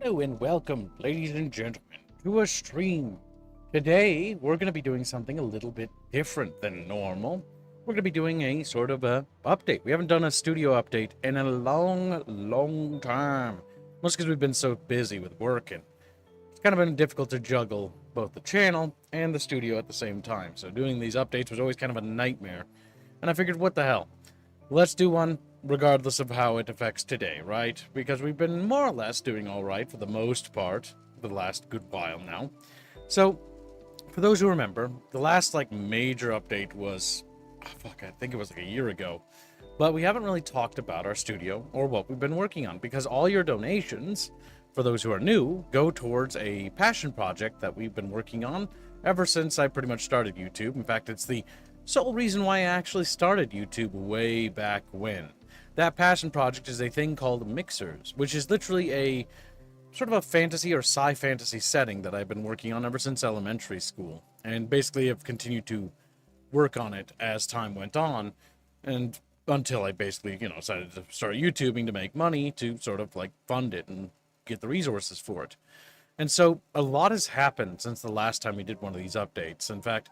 Hello and welcome, ladies and gentlemen, to a stream. Today, we're going to be doing something a little bit different than normal. We're going to be doing a sort of a update. We haven't done a studio update in a long time. Mostly because we've been so busy with work, and it's kind of been difficult to juggle both the channel and the studio at the same time. So doing these updates was always kind of a nightmare. And I figured, what the hell? Let's do one regardless of how it affects today, right? Because we've been more or less doing all right for the most part for the last good while now. So, for those who remember, the last major update was, I think it was like a year ago. But we haven't really talked about our studio or what we've been working on, because all your donations, for those who are new, go towards a passion project that we've been working on ever since I pretty much started YouTube. In fact, it's the sole reason why I actually started YouTube way back when. That passion project is a thing called Mixers, which is literally a sort of a fantasy or sci-fantasy setting that I've been working on ever since elementary school. And basically have continued to work on it as time went on, and until I basically, decided to start YouTubing to make money to sort of fund it and get the resources for it. And so a lot has happened since the last time we did one of these updates. In fact,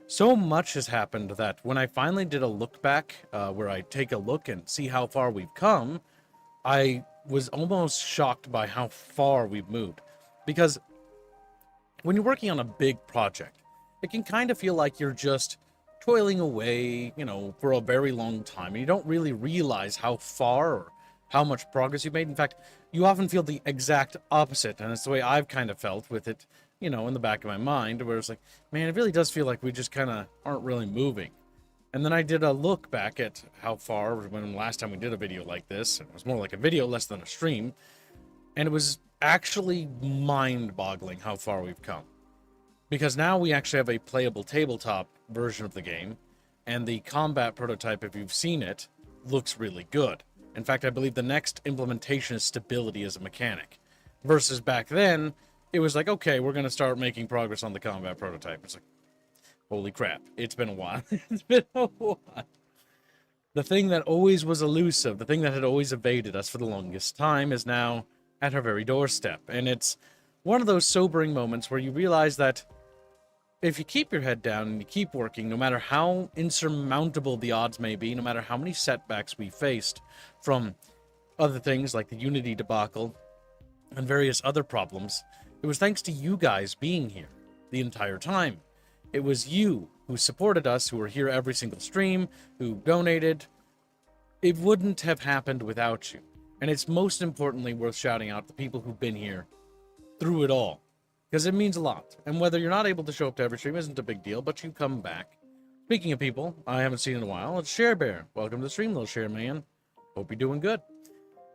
so much has happened that when I finally did a look back, where I take a look and see how far we've come, I was almost shocked by how far we've moved. Because when you're working on a big project, it can kind of feel like you're just toiling away, for a very long time. And you don't really realize how far or how much progress you've made. In fact, you often feel the exact opposite. And it's the way I've kind of felt with it, in the back of my mind, where it's like, man, it really does feel like we just kind of aren't really moving. And then I did a look back at how far when last time we did a video like this. It was more like a video, less than a stream. And it was actually mind-boggling how far we've come. Because now we actually have a playable tabletop version of the game, and the combat prototype, if you've seen it, looks really good. In fact, I believe the next implementation is stability as a mechanic. Versus back then, it was like, okay, we're going to start making progress on the combat prototype. It's like, holy crap, it's been a while. It's been a while. The thing that always was elusive, the thing that had always evaded us for the longest time, is now at our very doorstep. And it's one of those sobering moments where you realize that if you keep your head down and you keep working, no matter how insurmountable the odds may be, no matter how many setbacks we faced from other things like the Unity debacle and various other problems, it was thanks to you guys being here the entire time. It was you who supported us, who were here every single stream, who donated. It wouldn't have happened without you. And it's most importantly worth shouting out the people who've been here through it all, because it means a lot. And whether you're not able to show up to every stream isn't a big deal, but you come back. Speaking of people I haven't seen in a while, it's Share Bear. Welcome to the stream, little Share Man. Hope you're doing good.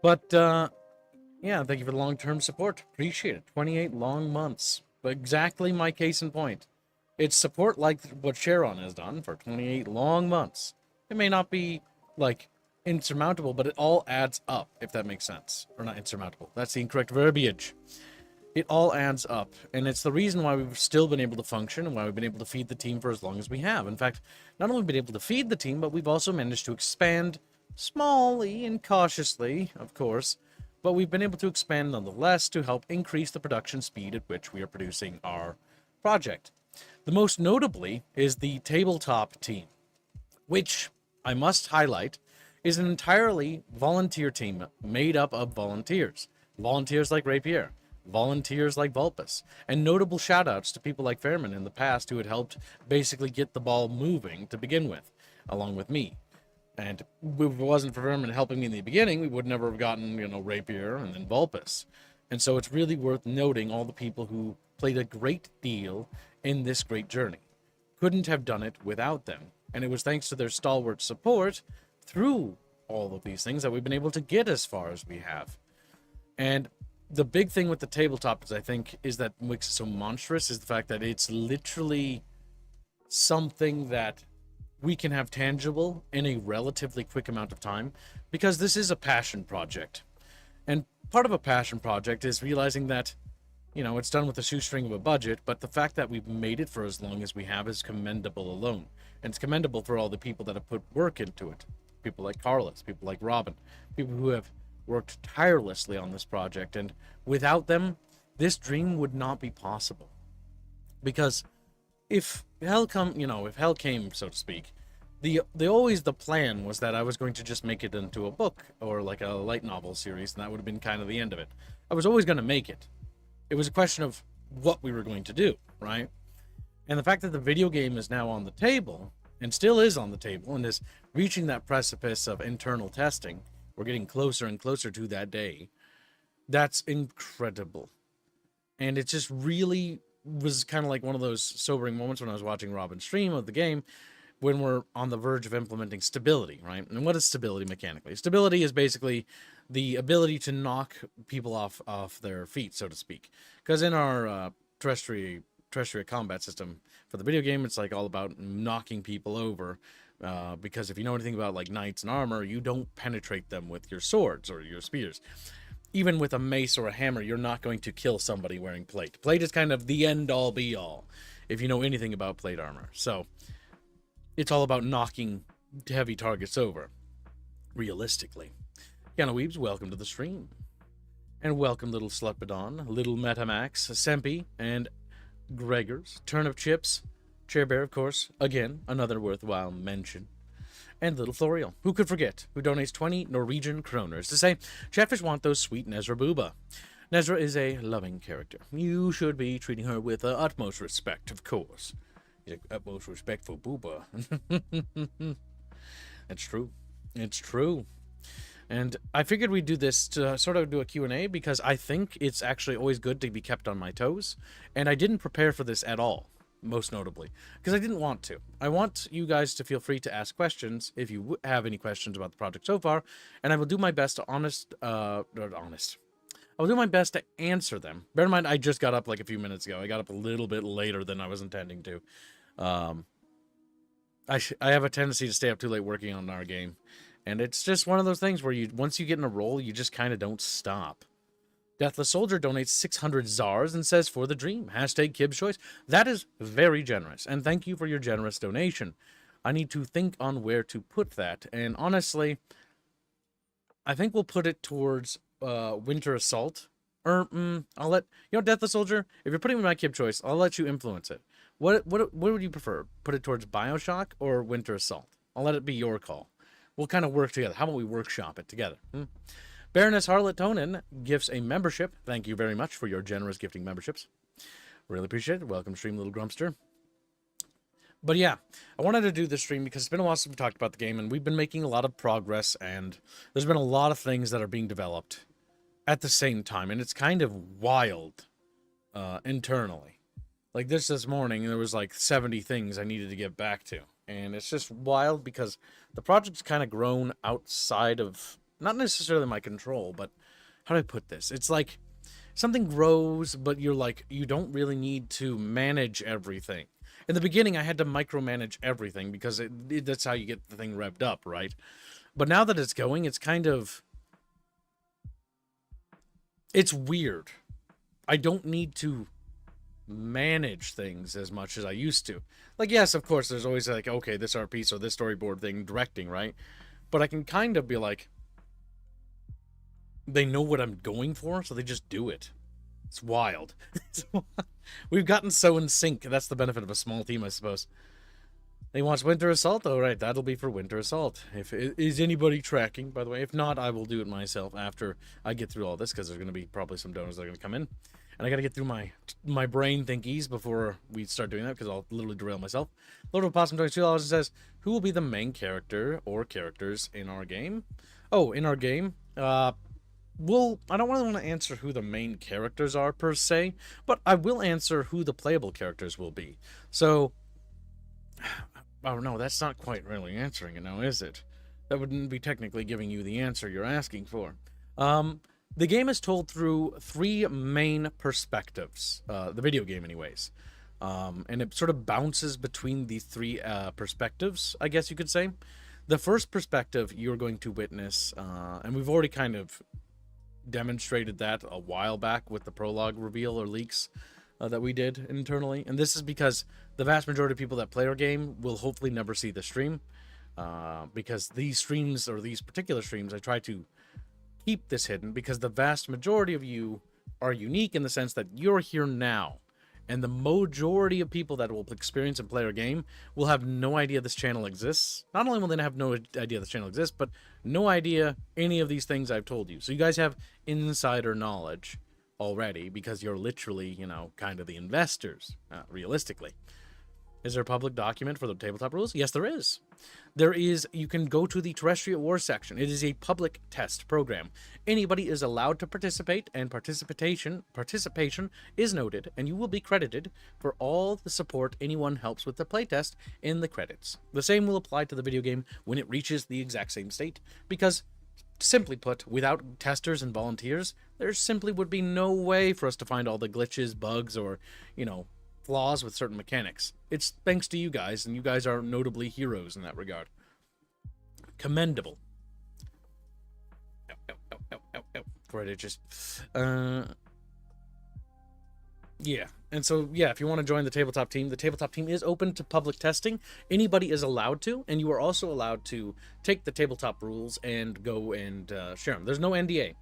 But, yeah, thank you for the long-term support. Appreciate it. 28 long months. Exactly my case in point. It's support like what Sharon has done for 28 long months. It may not be, insurmountable, but it all adds up, if that makes sense. Or not insurmountable. That's the incorrect verbiage. It all adds up, and it's the reason why we've still been able to function and why we've been able to feed the team for as long as we have. In fact, not only have we been able to feed the team, but we've also managed to expand smallly and cautiously, of course, but we've been able to expand nonetheless to help increase the production speed at which we are producing our project. The most notably is the tabletop team, which I must highlight is an entirely volunteer team made up of volunteers. Volunteers like Rapier, volunteers like Vulpus, and notable shoutouts to people like Fairman in the past who had helped basically get the ball moving to begin with, along with me. And if it wasn't for Vermin helping me in the beginning, we would never have gotten, Rapier and then Vulpus. And so it's really worth noting all the people who played a great deal in this great journey. Couldn't have done it without them. And it was thanks to their stalwart support through all of these things that we've been able to get as far as we have. And the big thing with the tabletop is, I think, is that makes it so monstrous is the fact that it's literally something that we can have tangible in a relatively quick amount of time, because this is a passion project. And part of a passion project is realizing that, it's done with a shoestring of a budget, but the fact that we've made it for as long as we have is commendable alone. And it's commendable for all the people that have put work into it. People like Carlos, people like Robin, people who have worked tirelessly on this project, and without them, this dream would not be possible. Because if if hell came, so to speak, the plan was that I was going to just make it into a book or like a light novel series, and that would have been kind of the end of it. I was always going to make it. It was a question of what we were going to do, right? And the fact that the video game is now on the table, and still is on the table, and is reaching that precipice of internal testing, we're getting closer and closer to that day. That's incredible. And it just really was kind of like one of those sobering moments when I was watching Robin's stream of the game, when we're on the verge of implementing stability, right? And what is stability mechanically? Stability is basically the ability to knock people off their feet, so to speak. Because in our terrestrial combat system for the video game, it's like all about knocking people over. Because if you know anything about like knights and armor, you don't penetrate them with your swords or your spears. Even with a mace or a hammer, you're not going to kill somebody wearing plate. Plate is kind of the end-all be-all, if you know anything about plate armor. So it's all about knocking heavy targets over, realistically. Weebs, welcome to the stream. And welcome little Slutbadon, little Metamax, Sempi, and Gregors, Turnip Chips, Chairbear, of course, again, another worthwhile mention. And little Florial, who could forget, who donates 20 Norwegian kroners to say, Chatfish want those sweet Nezra Booba. Nezra is a loving character. You should be treating her with utmost respect, of course. Utmost respect for Booba. It's true. It's true. And I figured we'd do this to sort of do a Q&A because I think it's actually always good to be kept on my toes. And I didn't prepare for this at all, most notably, because I didn't want to. I want you guys to feel free to ask questions if you have any questions about the project so far. And I will do my best to I will do my best to answer them. Bear in mind, I just got up like a few minutes ago. I got up a little bit later than I was intending to. I have a tendency to stay up too late working on our game. And it's just one of those things where once you get in a role, you just kind of don't stop. Deathless Soldier donates 600 Zars and says, for the dream, hashtag Kib's choice. That is very generous. And thank you for your generous donation. I need to think on where to put that. And honestly, I think we'll put it towards Winter Assault. Or I'll let Deathless Soldier. If you're putting my Kib choice, I'll let you influence it. What would you prefer? Put it towards BioShock or Winter Assault? I'll let it be your call. We'll kind of work together. How about we workshop it together? Baroness Harlot Tonin gifts a membership. Thank you very much for your generous gifting memberships. Really appreciate it. Welcome, stream, little Grumpster. But yeah, I wanted to do this stream because it's been a while since we talked about the game, and we've been making a lot of progress, and there's been a lot of things that are being developed at the same time, and it's kind of wild internally. Like this morning, there was like 70 things I needed to get back to, and it's just wild because the project's kind of grown outside of, not necessarily my control, but how do I put this? It's like something grows, but you don't really need to manage everything. In the beginning, I had to micromanage everything because that's how you get the thing revved up, right? But now that it's going, it's it's weird. I don't need to manage things as much as I used to. Like, yes, of course, there's always like, okay, this art piece or this storyboard thing, directing, right? But I can kind of be like, they know what I'm going for, so they just do it. It's wild. We've gotten so in sync. That's the benefit of a small team, I suppose. They want Winter Assault? All right, that'll be for Winter Assault. Is anybody tracking, by the way? If not, I will do it myself after I get through all this, because there's going to be probably some donors that are going to come in. And I got to get through my brain thinkies before we start doing that, because I'll literally derail myself. Lord of Possum $22 says, who will be the main character or characters in our game? Oh, in our game? Well, I don't really want to answer who the main characters are, per se, but I will answer who the playable characters will be. So, oh no, that's not quite really answering it now, is it? That wouldn't be technically giving you the answer you're asking for. The game is told through three main perspectives, the video game anyways. And it sort of bounces between these three perspectives, I guess you could say. The first perspective you're going to witness, and we've already kind of demonstrated that a while back with the prologue reveal or leaks that we did internally. And this is because the vast majority of people that play our game will hopefully never see the stream. Because these streams, or these particular streams, I try to keep this hidden because the vast majority of you are unique in the sense that you're here now. And the majority of people that will experience and play our game will have no idea this channel exists. Not only will they have no idea this channel exists, but no idea any of these things I've told you. So you guys have insider knowledge already because you're literally, you know, kind of the investors, realistically. Is there a public document for the tabletop rules? Yes, there is. There is. You can go to the Terrestrial War section. It is a public test program. Anybody is allowed to participate, and participation is noted, and you will be credited for all the support anyone helps with the playtest in the credits. The same will apply to the video game when it reaches the exact same state, because simply put, without testers and volunteers, there simply would be no way for us to find all the glitches, bugs, or, you know, flaws with certain mechanics. It's thanks to you guys, and you guys are notably heroes in that regard. Commendable. Right, it just yeah. And so yeah, if you want to join the tabletop team is open to public testing. Anybody is allowed to, and you are also allowed to take the tabletop rules and go and share them. There's no NDA.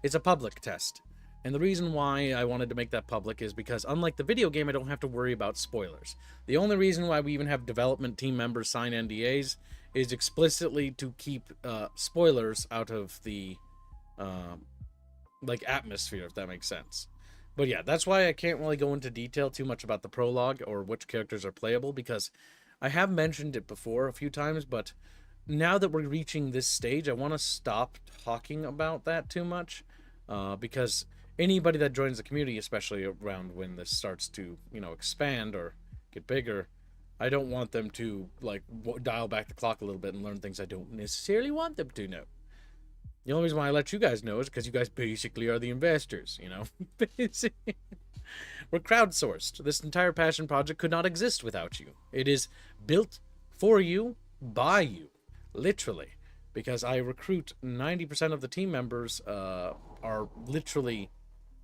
It's a public test. And the reason why I wanted to make that public is because, unlike the video game, I don't have to worry about spoilers. The only reason why we even have development team members sign NDAs is explicitly to keep spoilers out of the like atmosphere, if that makes sense. But yeah, that's why I can't really go into detail too much about the prologue or which characters are playable, because I have mentioned it before a few times, but now that we're reaching this stage, I want to stop talking about that too much, because anybody that joins the community, especially around when this starts to, you know, expand or get bigger, I don't want them to, like, dial back the clock a little bit and learn things I don't necessarily want them to know. The only reason why I let you guys know is because you guys basically are the investors, you know? We're crowdsourced. This entire passion project could not exist without you. It is built for you, by you, literally. Because I recruit 90% of the team members are literally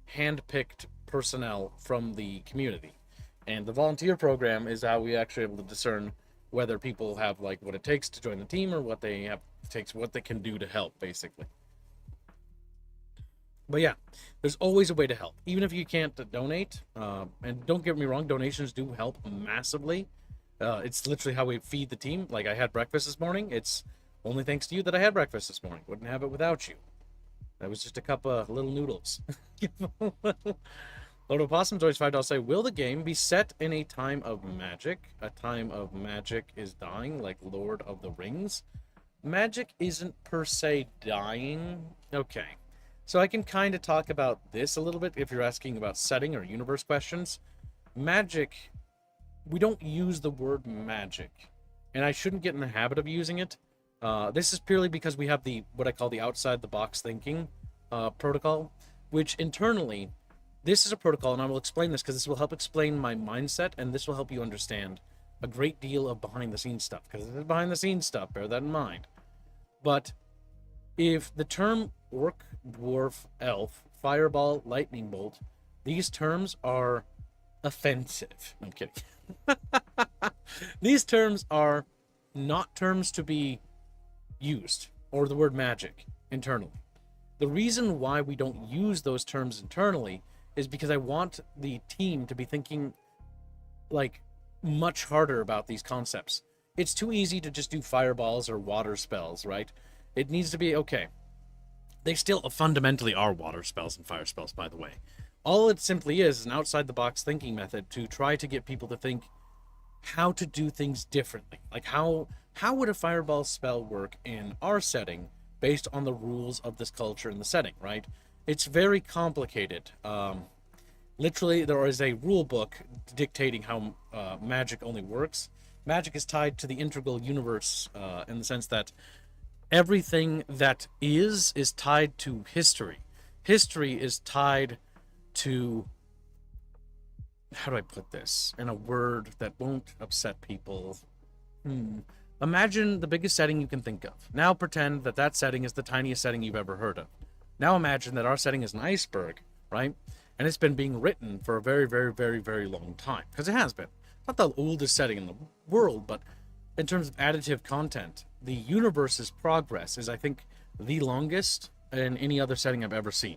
hand-picked personnel from the community. And the volunteer program is how we actually able to discern whether people have, like, what it takes to join the team or what they have takes what they can do to help, basically. But yeah, there's always a way to help, even if you can't donate. And don't get me wrong, donations do help massively. It's literally how we feed the team. Like, I had breakfast this morning. It's only thanks to you that I had breakfast this morning. Wouldn't have it without you. That was just a cup of little noodles. Lord of Possum's always $5 say, will the game be set in a time of magic? A time of magic is dying, like Lord of the Rings? Magic isn't per se dying. Okay. So I can kind of talk about this a little bit if you're asking about setting or universe questions. Magic, we don't use the word magic, and I shouldn't get in the habit of using it. This is purely because we have the what I call the outside the box thinking protocol, which internally, this is a protocol, and I will explain this because this will help explain my mindset, and this will help you understand a great deal of behind the scenes stuff, because it is behind the scenes stuff, bear that in mind. But if the term orc, dwarf, elf, fireball, lightning bolt, these terms are offensive. I'm kidding. These terms are not terms to be used, or the word magic, internally. The reason why we don't use those terms internally is because I want the team to be thinking, like, much harder about these concepts. It's too easy to just do fireballs or water spells, right? It needs to be, okay, they still fundamentally are water spells and fire spells, by the way. All it simply is an outside-the-box thinking method to try to get people to think how to do things differently. Like, how would a fireball spell work in our setting based on the rules of this culture and the setting, right? It's very complicated. Literally, there is a rule book dictating how magic only works. Magic is tied to the integral universe in the sense that everything that is tied to history. History is tied to, how do I put this in a word that won't upset people? Imagine the biggest setting you can think of. Now pretend that that setting is the tiniest setting you've ever heard of. Now imagine that our setting is an iceberg, right? And it's been being written for a very, very, very, very long time. Because it has been. Not the oldest setting in the world, but in terms of additive content, the universe's progress is, I think, the longest in any other setting I've ever seen.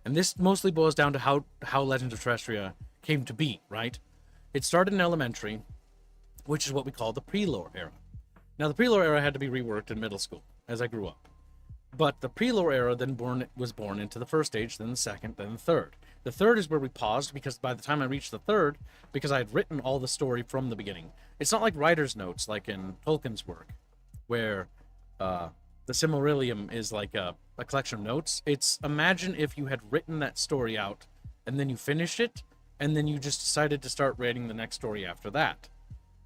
And this mostly boils down to how Legends of Terrestria came to be, right? It started in elementary, which is what we call the pre-lore era. Now, the pre-lore era had to be reworked in middle school as I grew up. But the pre-lore era then was born into the first age, then the second, then the third. The third is where we paused, because by the time I reached the third, because I had written all the story from the beginning. It's not like writer's notes, like in Tolkien's work, where the Silmarillion is like a collection of notes. It's, imagine if you had written that story out, and then you finished it, and then you just decided to start writing the next story after that.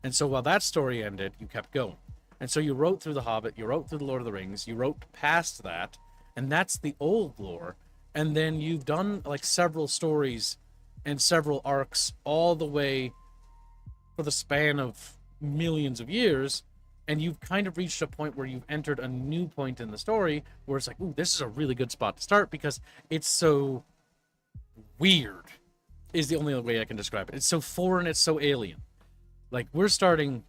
And so while that story ended, you kept going. And so you wrote through The Hobbit, you wrote through The Lord of the Rings, you wrote past that, and that's the old lore. And then you've done like several stories and several arcs all the way for the span of millions of years, and you've kind of reached a point where you've entered a new point in the story where it's like, ooh, this is a really good spot to start because it's so weird, is the only way I can describe it. It's so foreign, it's so alien. Like, we're starting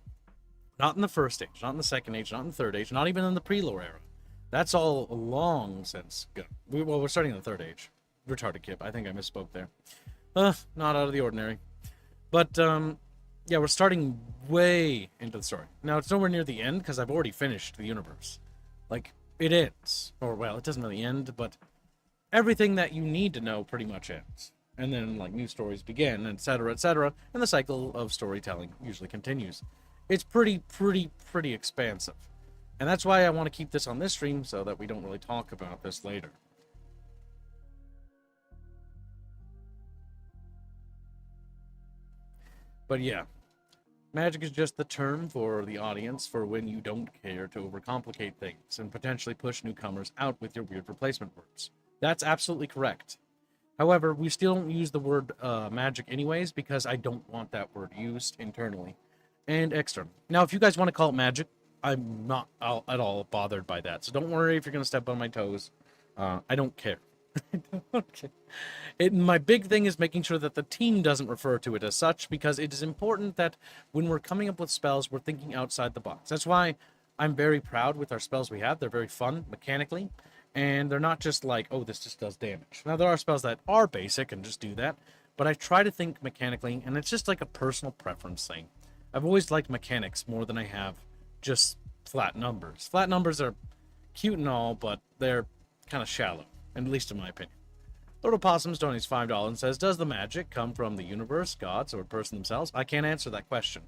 not in the first age, not in the second age, not in the third age, not even in the pre-lore era. That's all long since gone. We're starting in the third age. Retarded kid. I think I misspoke there. Not out of the ordinary. But, yeah, we're starting way into the story. Now, it's nowhere near the end, because I've already finished the universe. Like, it ends. Or, well, it doesn't really end, but everything that you need to know pretty much ends. And then, like, new stories begin, etc., etc., and the cycle of storytelling usually continues. It's pretty expansive. And that's why I want to keep this on this stream, so that we don't really talk about this later. But yeah, magic is just the term for the audience for when you don't care to overcomplicate things and potentially push newcomers out with your weird replacement words. That's absolutely correct. However, we still don't use the word magic anyways, because I don't want that word used internally and externally. Now, if you guys want to call it magic, I'm not at all bothered by that. So don't worry if you're going to step on my toes. I don't care. Okay. My big thing is making sure that the team doesn't refer to it as such, because it is important that when we're coming up with spells, we're thinking outside the box. That's why I'm very proud with our spells we have. They're very fun mechanically, and they're not just like, oh, this just does damage. Now, there are spells that are basic and just do that, but I try to think mechanically, and it's just like a personal preference thing. I've always liked mechanics more than I have just flat numbers. Flat numbers are cute and all, but they're kind of shallow, at least in my opinion. Lord Opossums donates $5 and says, does the magic come from the universe, gods, or a person themselves? I can't answer that question.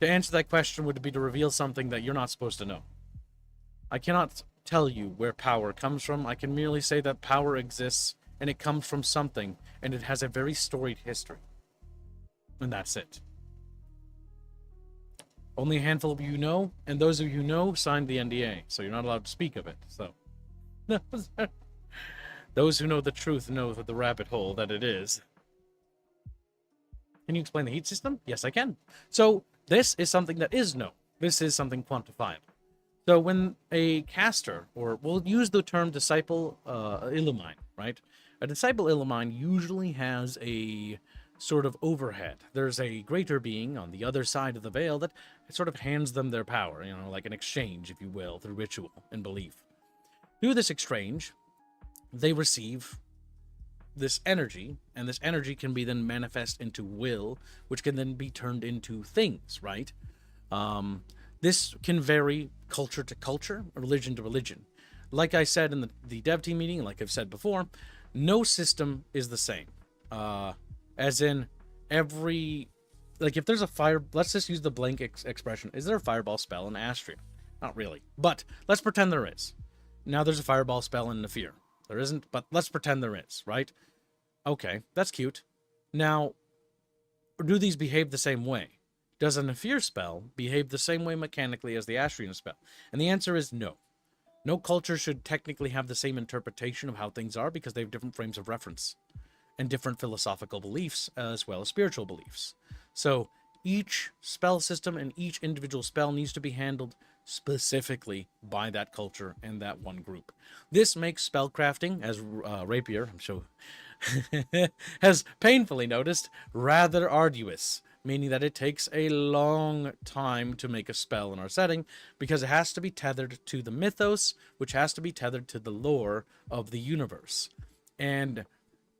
To answer that question would be to reveal something that you're not supposed to know. I cannot tell you where power comes from. I can merely say that power exists, and it comes from something, and it has a very storied history. And that's it. Only a handful of you know, and those of you who know signed the NDA, so you're not allowed to speak of it. So, those who know the truth know the rabbit hole that it is. Can you explain the heat system? Yes, I can. So, this is something that is known. This is something quantifiable. So, when a caster, or we'll use the term disciple Illumine, right? A disciple Illumine usually has a sort of overhead. There's a greater being on the other side of the veil that sort of hands them their power, you know, like an exchange, if you will, through ritual and belief. Through this exchange, they receive this energy, and this energy can be then manifest into will, which can then be turned into things, right? This can vary culture to culture, religion to religion. Like I said in the dev team meeting, like I've said before, no system is the same. As in, like if there's a fire, let's just use the blank expression. Is there a fireball spell in Astria? Not really, but let's pretend there is. Now there's a fireball spell in Nefir. There isn't, but let's pretend there is, right? Okay, that's cute. Now, do these behave the same way? Does a Nefir spell behave the same way mechanically as the Astrian spell? And the answer is no. No culture should technically have the same interpretation of how things are, because they have different frames of reference and different philosophical beliefs as well as spiritual beliefs. So each spell system and each individual spell needs to be handled specifically by that culture and that one group. This makes spellcrafting, as Rapier, I'm sure, has painfully noticed, rather arduous. meaning that it takes a long time to make a spell in our setting because it has to be tethered to the mythos, which has to be tethered to the lore of the universe. And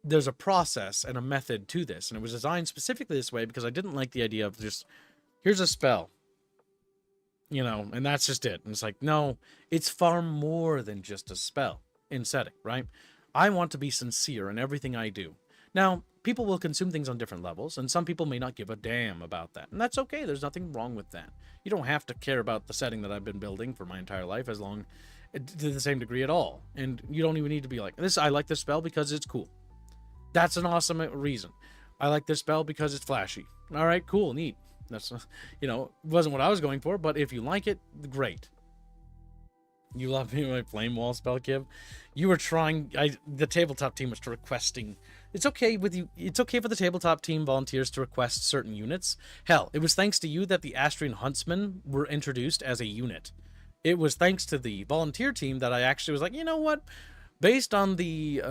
there's a process and a method to this, and it was designed specifically this way because I didn't like the idea of just, here's a spell, you know, and that's just it. And it's like, no, it's far more than just a spell in setting, right? I want to be sincere in everything I do. Now, people will consume things on different levels, and some people may not give a damn about that. And that's okay. There's nothing wrong with that. You don't have to care about the setting that I've been building for my entire life as long, to the same degree at all. And you don't even need to be like, this, I like this spell because it's cool. That's an awesome reason. I like this spell because it's flashy. All right, cool, neat. That's, you know, wasn't what I was going for, but if you like it, great. You love me my flame wall spell, Kib. You were trying. The tabletop team was requesting. It's okay with you. It's okay for the tabletop team volunteers to request certain units. Hell, it was thanks to you that the Astrian Huntsmen were introduced as a unit. It was thanks to the volunteer team that I actually was like, you know what? Based on the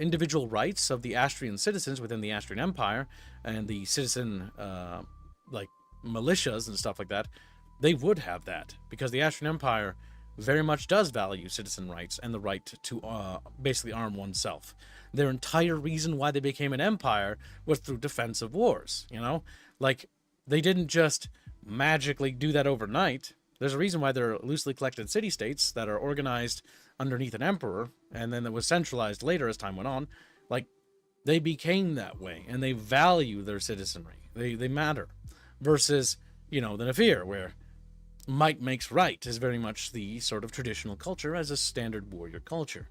individual rights of the Astrian citizens within the Astrian Empire and the citizen like militias and stuff like that, they would have that because the Astrian Empire very much does value citizen rights and the right to basically arm oneself. Their entire reason why they became an empire was through defensive wars, you know? Like, they didn't just magically do that overnight. There's a reason why they're loosely collected city-states that are organized underneath an emperor, and then it was centralized later as time went on. Like, they became that way, and they value their citizenry. They matter. Versus, you know, the Nafir, where might makes right is very much the sort of traditional culture as a standard warrior culture.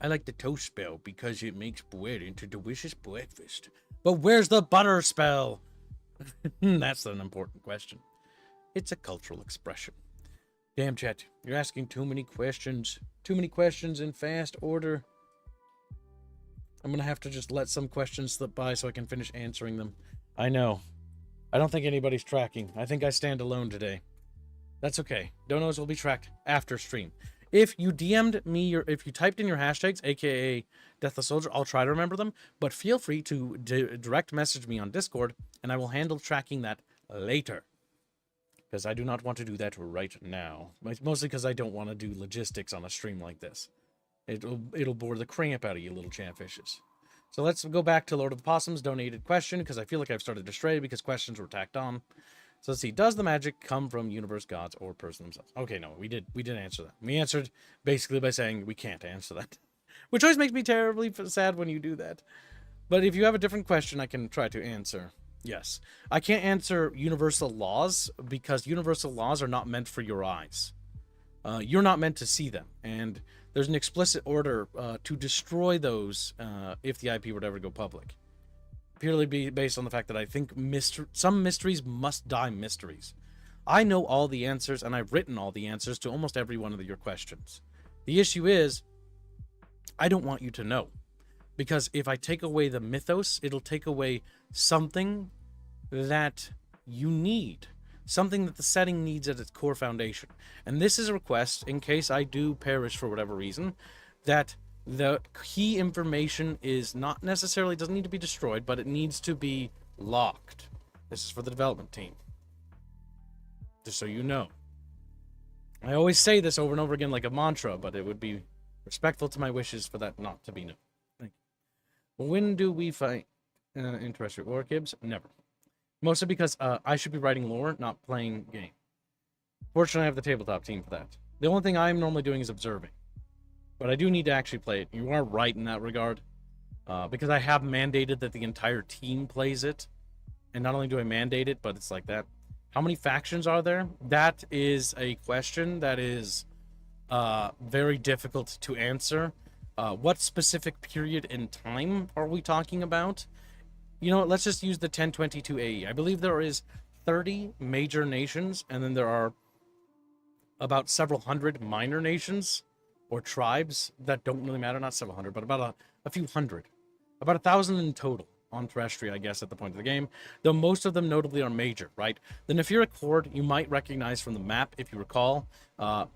I like the toast spell because it makes bread into delicious breakfast. But where's the butter spell? That's an important question. It's a cultural expression. Damn, chat, you're asking too many questions. Too many questions in fast order. I'm gonna have to just let some questions slip by so I can finish answering them. I know. I don't think anybody's tracking. I think I stand alone today. That's okay. Donos will be tracked after stream. If you DM'd me, or if you typed in your hashtags, aka Deathless Soldier, I'll try to remember them. But feel free to direct message me on Discord, and I will handle tracking that later. Because I do not want to do that right now. Mostly because I don't want to do logistics on a stream like this. It'll bore the cramp out of you little chatfishes. So let's go back to Lord of the Possum's donated question, because I feel like I've started to stray because questions were tacked on. So let's see. Does the magic come from universe gods or person themselves? Okay, no, we did answer that. We answered basically by saying we can't answer that. Which always makes me terribly sad when you do that. But if you have a different question, I can try to answer. Yes. I can't answer universal laws because universal laws are not meant for your eyes. You're not meant to see them. And there's an explicit order to destroy those if the IP were to ever go public. Purely based on the fact that I think some mysteries must die mysteries. I know all the answers, and I've written all the answers to almost every one of your questions. The issue is, I don't want you to know. Because if I take away the mythos, it'll take away something that you need. Something that the setting needs at its core foundation. And this is a request, in case I do perish for whatever reason, that the key information is not necessarily, doesn't need to be destroyed, but it needs to be locked. This is for the development team. Just so you know. I always say this over and over again like a mantra, but it would be respectful to my wishes for that not to be known. Thank you. When do we fight interested orchibs? Never. Mostly because I should be writing lore, not playing game. Fortunately, I have the tabletop team for that. The only thing I'm normally doing is observing. But I do need to actually play it. You are right in that regard. Because I have mandated that the entire team plays it. And not only do I mandate it, but it's like that. How many factions are there? That is a question that is very difficult to answer. What specific period in time are we talking about? You know what, let's just use the 1022 AE. I believe there is 30 major nations, and then there are about several hundred minor nations or tribes that don't really matter. Not several hundred, but about a few hundred. About 1,000 in total on Terrestria, I guess, at the point of the game. Though most of them notably are major, right? The Nefiric Horde, you might recognize from the map, if you recall.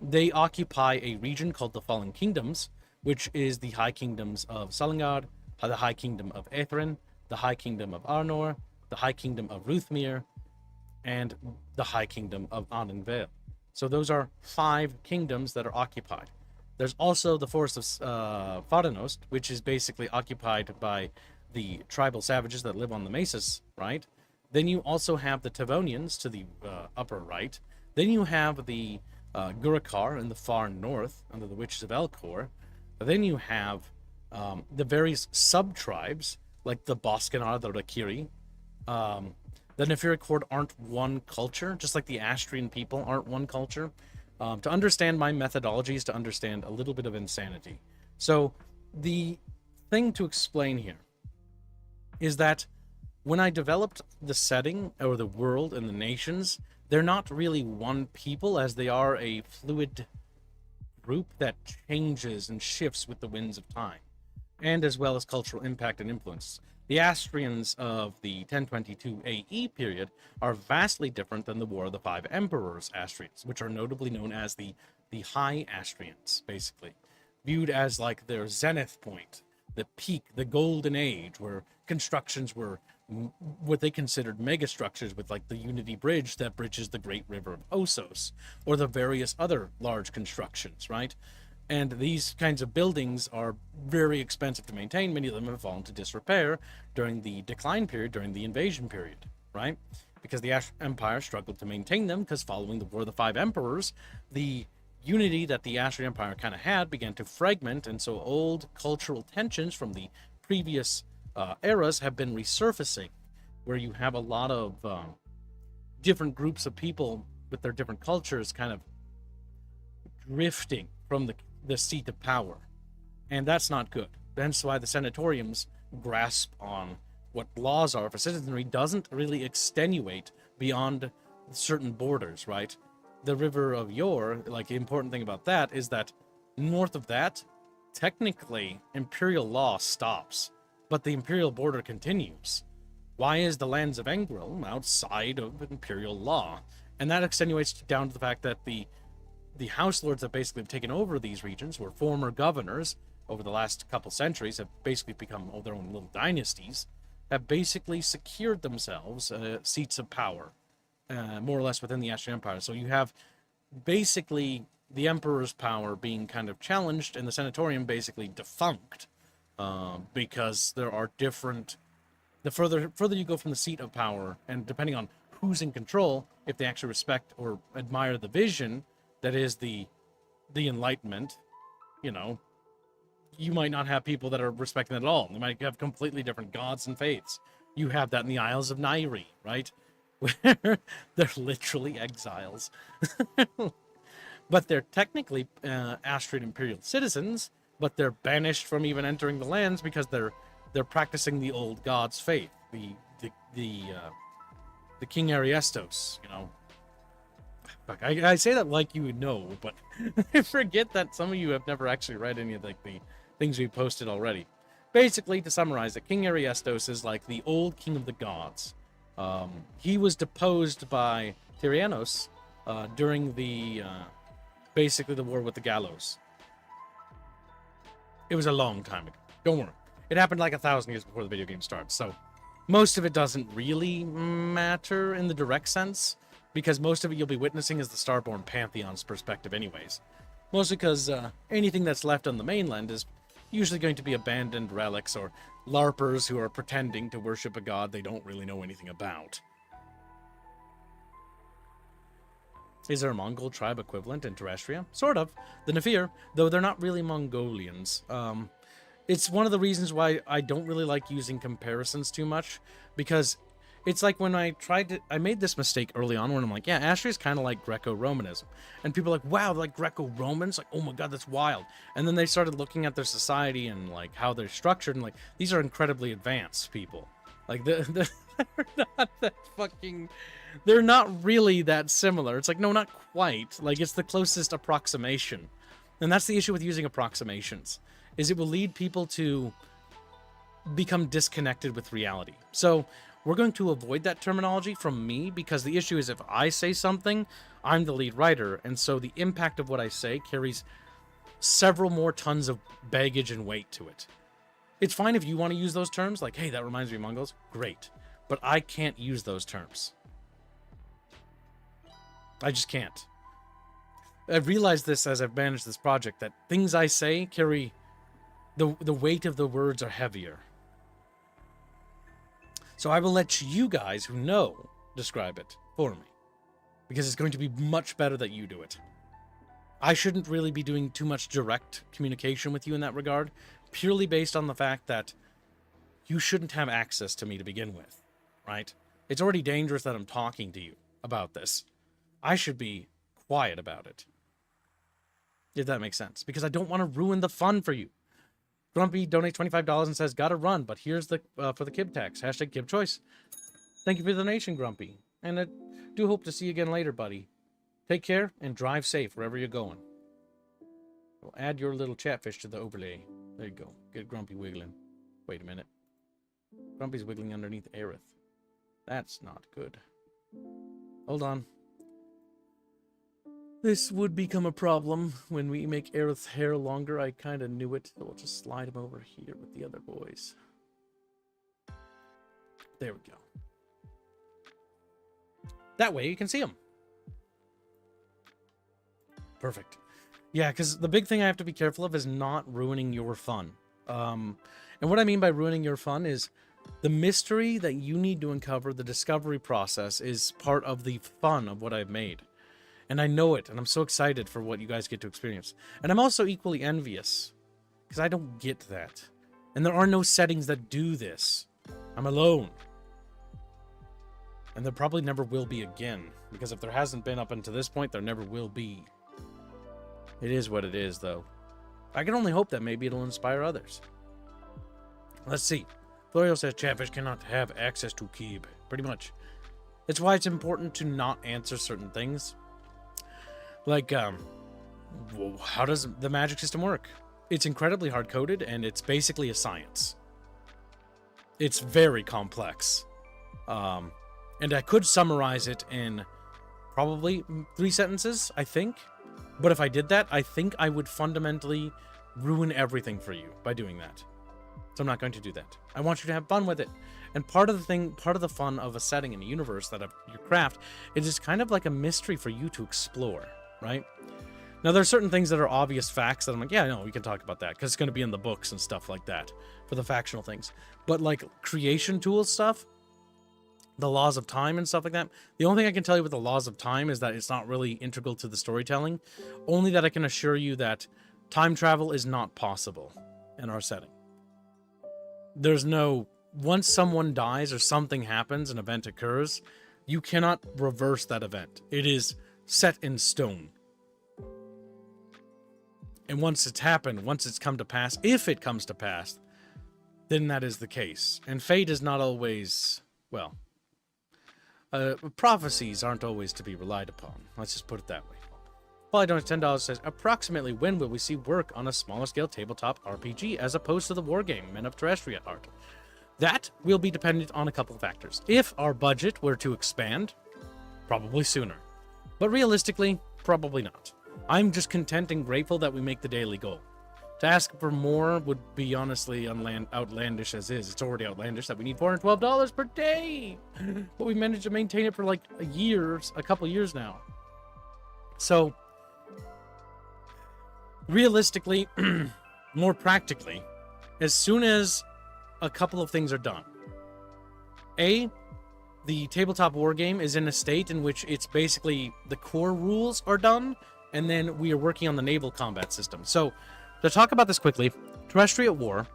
They occupy a region called the Fallen Kingdoms, which is the High Kingdoms of Salengard, the High Kingdom of Aetherin, the High Kingdom of Arnor, the High Kingdom of Ruthmere, and the High Kingdom of Ananvale. So those are 5 kingdoms that are occupied. There's also the Forest of Faranost, which is basically occupied by the tribal savages that live on the mesas, right? Then you also have the Tavonians to the upper right. Then you have the Gurukar in the far north, under the Witches of Elcor. Then you have the various sub-tribes, like the Boscanar, the Rakiri. The Neferic Horde aren't one culture, just like the Astrian people aren't one culture. To understand my methodology is to understand a little bit of insanity. So the thing to explain here is that when I developed the setting, or the world and the nations, they're not really one people, as they are a fluid group that changes and shifts with the winds of time, and as well as cultural impact and influence. The Astrians of the 1022 AE period are vastly different than the War of the Five Emperors Astrians, which are notably known as the High Astrians, basically, viewed as like their zenith point, the peak, the golden age, where constructions were what they considered megastructures, with like the Unity Bridge that bridges the Great River of Osos, or the various other large constructions, right? And these kinds of buildings are very expensive to maintain. Many of them have fallen to disrepair during the decline period, during the invasion period, right? Because the Empire struggled to maintain them, because following the War of the Five Emperors, the unity that the Astrian Empire kind of had began to fragment, and so old cultural tensions from the previous eras have been resurfacing, where you have a lot of different groups of people with their different cultures kind of drifting from the seat of power, and that's not good. That's why the senatoriums grasp on what laws are for citizenry doesn't really extenuate beyond certain borders, right? The River of Yor, like, the important thing about that is that north of that, technically imperial law stops, but the imperial border continues. Why is the lands of Engril outside of imperial law? And that extenuates down to the fact that the house lords that basically have taken over these regions, were former governors over the last couple centuries, have basically become their own little dynasties, have basically secured themselves seats of power, more or less within the Astrian Empire. So you have basically the emperor's power being kind of challenged, and the senatorium basically defunct, because there are different. The further you go from the seat of power, and depending on who's in control, if they actually respect or admire the vision that is the Enlightenment, you might not have people that are respecting it at all. They might have completely different gods and faiths. You have that in the Isles of Nairi, right? Where they're literally exiles. But they're technically Astrian imperial citizens, but they're banished from even entering the lands because they're practicing the old god's faith, the King Ariestos, I say that like you would know, but I forget that some of you have never actually read any of the things we posted already. Basically, to summarize it, King Ariestos is like the old king of the gods. He was deposed by Tyrianos during basically the war with the Gallows. It was a long time ago. Don't worry. It happened like 1,000 years before the video game starts, so most of it doesn't really matter in the direct sense, because most of it you'll be witnessing is the Starborn Pantheon's perspective anyways. Mostly because anything that's left on the mainland is usually going to be abandoned relics or LARPers who are pretending to worship a god they don't really know anything about. Is there a Mongol tribe equivalent in Terrestria? Sort of. The Nefir, though they're not really Mongolians. It's one of the reasons why I don't really like using comparisons too much, because it's like when I made this mistake early on when I'm like, yeah, Astria is kind of like Greco-Romanism. And people are like, wow, like Greco-Romans? Like, oh my god, that's wild. And then they started looking at their society and like how they're structured, and like, these are incredibly advanced people. Like, they're not that fucking... They're not really that similar. It's like, no, not quite. Like, it's the closest approximation. And that's the issue with using approximations, is it will lead people to become disconnected with reality. So we're going to avoid that terminology from me, because the issue is if I say something, I'm the lead writer, and so the impact of what I say carries several more tons of baggage and weight to it. It's fine if you want to use those terms, like, hey, that reminds me of Mongols. Great. but I can't use those terms. I just can't. I've realized this as I've managed this project, that things I say carry the weight of the words are heavier. So I will let you guys who know describe it for me, because it's going to be much better that you do it. I shouldn't really be doing too much direct communication with you in that regard, purely based on the fact that you shouldn't have access to me to begin with, right? It's already dangerous that I'm talking to you about this. I should be quiet about it, if that makes sense, because I don't want to ruin the fun for you. Grumpy donates $25 and says, "Gotta run, but here's the for the Kib tax. Hashtag Kib choice." Thank you for the donation, Grumpy. And I do hope to see you again later, buddy. Take care and drive safe wherever you're going. We'll add your little chatfish to the overlay. There you go. Get Grumpy wiggling. Wait a minute. Grumpy's wiggling underneath Aerith. That's not good. Hold on. This would become a problem when we make Aerith's hair longer. I kind of knew it. So we'll just slide him over here with the other boys. There we go. That way you can see them. Perfect. Yeah, because the big thing I have to be careful of is not ruining your fun. And what I mean by ruining your fun is the mystery that you need to uncover, the discovery process, is part of the fun of what I've made. And I know it, and I'm so excited for what you guys get to experience. And I'm also equally envious, because I don't get that. And there are no settings that do this. I'm alone. And there probably never will be again, because if there hasn't been up until this point, there never will be. It is what it is, though. I can only hope that maybe it'll inspire others. Let's see. Florio says Chatfish cannot have access to Keeb. Pretty much. It's why it's important to not answer certain things. Like, how does the magic system work? It's incredibly hard-coded, and it's basically a science. It's very complex. And I could summarize it in probably 3 sentences, I think. But if I did that, I think I would fundamentally ruin everything for you by doing that. So I'm not going to do that. I want you to have fun with it. And part of the fun of a setting in a universe that you craft, it is kind of like a mystery for you to explore, right? Now, there are certain things that are obvious facts that I'm like, yeah, no, we can talk about that because it's going to be in the books and stuff like that for the factional things. But like creation tools stuff, the laws of time and stuff like that, the only thing I can tell you with the laws of time is that it's not really integral to the storytelling. Only that I can assure you that time travel is not possible in our setting. There's no, once someone dies or something happens, an event occurs, you cannot reverse that event. It is set in stone. And once it's happened, once it's come to pass, if it comes to pass, then that is the case. And fate is not always, well, prophecies aren't always to be relied upon. Let's just put it that way. Polly Donuts $10 says, approximately when will we see work on a smaller scale tabletop RPG as opposed to the wargame Men of Terrestria art? That will be dependent on a couple of factors. If our budget were to expand, probably sooner. But realistically, probably not. I'm just content and grateful that we make the daily goal. To ask for more would be honestly outlandish as is. It's already outlandish that we need $412 per day. But we managed to maintain it for like a couple years now. So, realistically, more practically, as soon as a couple of things are done. A, the tabletop wargame is in a state in which it's basically the core rules are done, and then we are working on the naval combat system. So, to talk about this quickly, Terrestrial War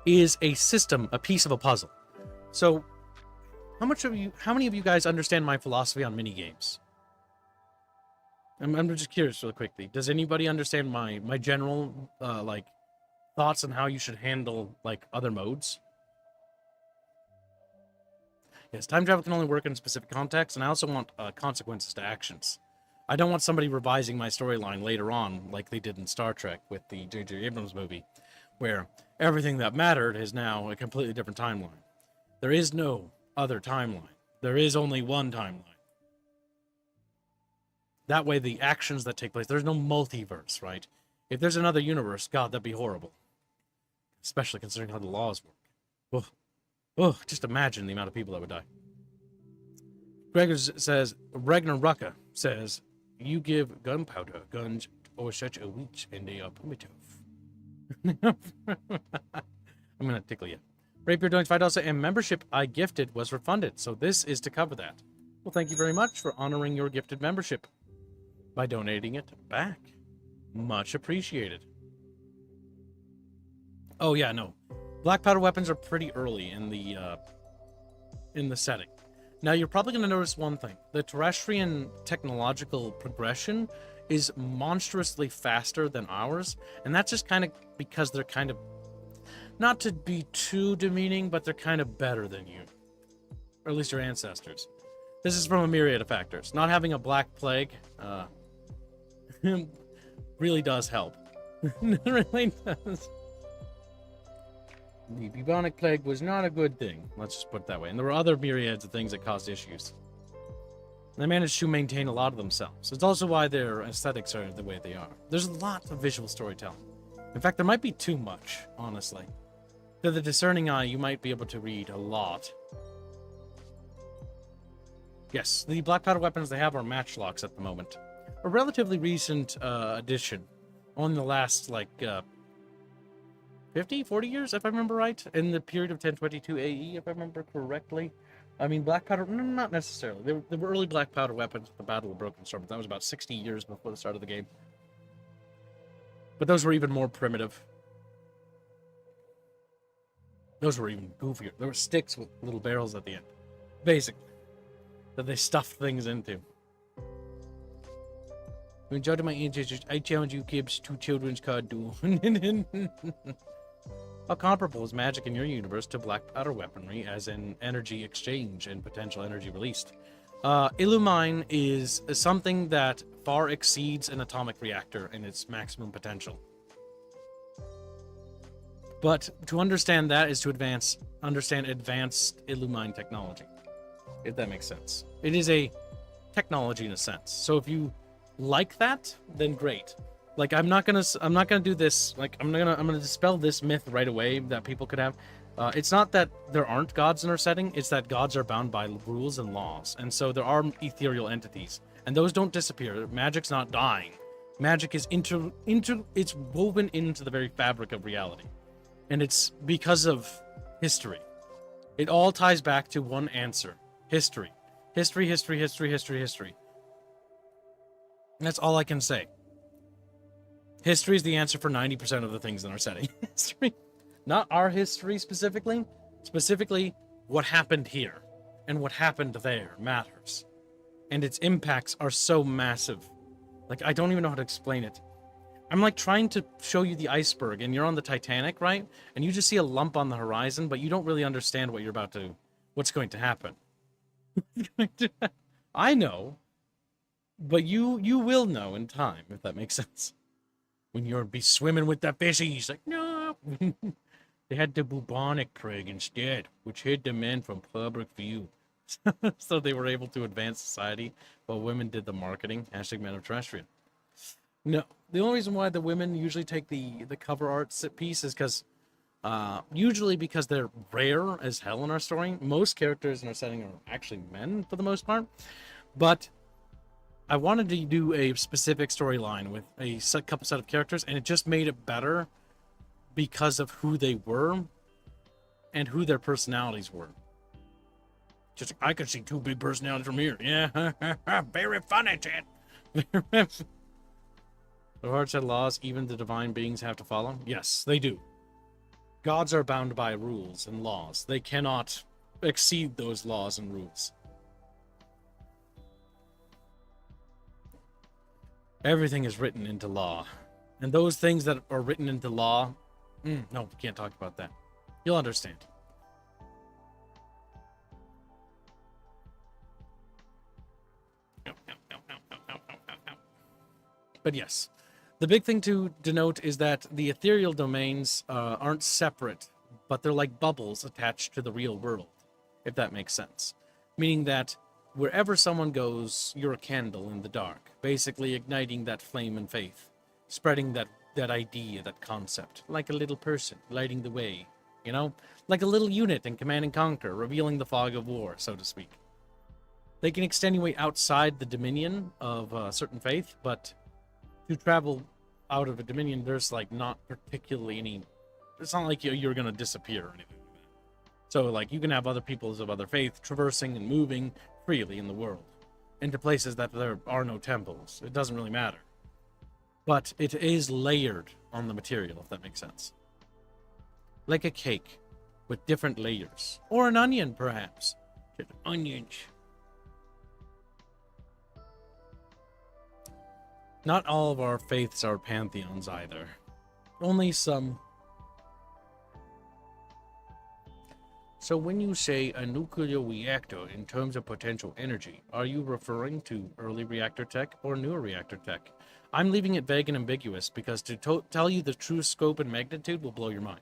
is a system, a piece of a puzzle. So, how many of you guys understand my philosophy on minigames? I'm just curious really quickly. Does anybody understand my general, like, thoughts on how you should handle, like, other modes? Yes, time travel can only work in a specific context, and I also want consequences to actions. I don't want somebody revising my storyline later on, like they did in Star Trek with the J.J. Abrams movie, where everything that mattered is now a completely different timeline. There is no other timeline. There is only one timeline. That way, the actions that take place, there's no multiverse, right? If there's another universe, God, that'd be horrible. Especially considering how the laws work. Oh, just imagine the amount of people that would die. Ragnar Rucka says, you give gunpowder, guns, or such a witch, and they are primitive. I'm gonna tickle you. Rapier donates $5 and membership I gifted was refunded, so this is to cover that. Well, thank you very much for honoring your gifted membership by donating it back. Much appreciated. Oh yeah, no. Black powder weapons are pretty early in the setting. Now you're probably going to notice one thing. The terrestrian technological progression is monstrously faster than ours, and that's just kind of because they're kind of, not to be too demeaning, but they're kind of better than you. Or at least your ancestors. This is from a myriad of factors. Not having a black plague really does help. It really does. The bubonic plague was not a good thing. Let's just put it that way. And there were other myriads of things that caused issues. They managed to maintain a lot of themselves. It's also why their aesthetics are the way they are. There's a lot of visual storytelling. In fact, there might be too much, honestly. To the discerning eye, you might be able to read a lot. Yes, the black powder weapons they have are matchlocks at the moment. A relatively recent addition. On the last, like, 50, 40 years, if I remember right, in the period of 1022 AE, if I remember correctly. I mean, black powder, not necessarily. There were early black powder weapons at the Battle of Broken Sword, but that was about 60 years before the start of the game. But those were even more primitive. Those were even goofier. There were sticks with little barrels at the end, basically, that they stuffed things into. You enjoyed my ancestors. I challenge you, Gibbs, to children's card duel. How comparable is magic in your universe to black powder weaponry as an energy exchange and potential energy released? Illumine is something that far exceeds an atomic reactor in its maximum potential. But to understand that is to understand advanced Illumine technology, if that makes sense. It is a technology in a sense. So if you like that, then great. Like, I'm not gonna do this. Like, I'm gonna dispel this myth right away that people could have. It's not that there aren't gods in our setting. It's that gods are bound by rules and laws, and so there are ethereal entities, and those don't disappear. Magic's not dying. Magic is it's woven into the very fabric of reality, and it's because of history. It all ties back to one answer: history, history, history, history, history, history. And that's all I can say. History is the answer for 90% of the things in our setting. History. Not our history specifically. Specifically, what happened here and what happened there matters. And its impacts are so massive. Like, I don't even know how to explain it. I'm like trying to show you the iceberg, and you're on the Titanic, right? And you just see a lump on the horizon, but you don't really understand what's going to happen. I know. But you will know in time, if that makes sense. When you'll be swimming with the fishies, like, no. They had the bubonic plague instead, which hid the men from public view. So they were able to advance society, while women did the marketing. # Men of Terrestrian. No, the only reason why the women usually take the cover art piece is because, usually because they're rare as hell in our story. Most characters in our setting are actually men for the most part, but I wanted to do a specific storyline with a couple set of characters, and it just made it better because of who they were and who their personalities were. Just, I could see two big personalities from here. Yeah, very funny, Chad. The hard set laws even the divine beings have to follow? Yes, they do. Gods are bound by rules and laws. They cannot exceed those laws and rules. Everything is written into law. And those things that are written into law... no, we can't talk about that. You'll understand. But yes, the big thing to denote is that the ethereal domains aren't separate, but they're like bubbles attached to the real world, if that makes sense. Meaning that wherever someone goes, you're a candle in the dark, basically igniting that flame and faith, spreading that idea, that concept, like a little person, lighting the way, you know? Like a little unit in Command & Conquer, revealing the fog of war, so to speak. They can extenuate outside the dominion of a certain faith, but to travel out of a dominion, there's like not particularly any. It's not like you're gonna disappear or anything like that. So like you can have other peoples of other faith traversing and moving freely in the world into places that there are no temples. It doesn't really matter, but it is layered on the material, if that makes sense. Like a cake with different layers, or an onion, perhaps. Different onions. Not all of our faiths are pantheons either. Only some. So when you say a nuclear reactor in terms of potential energy, are you referring to early reactor tech or newer reactor tech? I'm leaving it vague and ambiguous because to tell you the true scope and magnitude will blow your mind.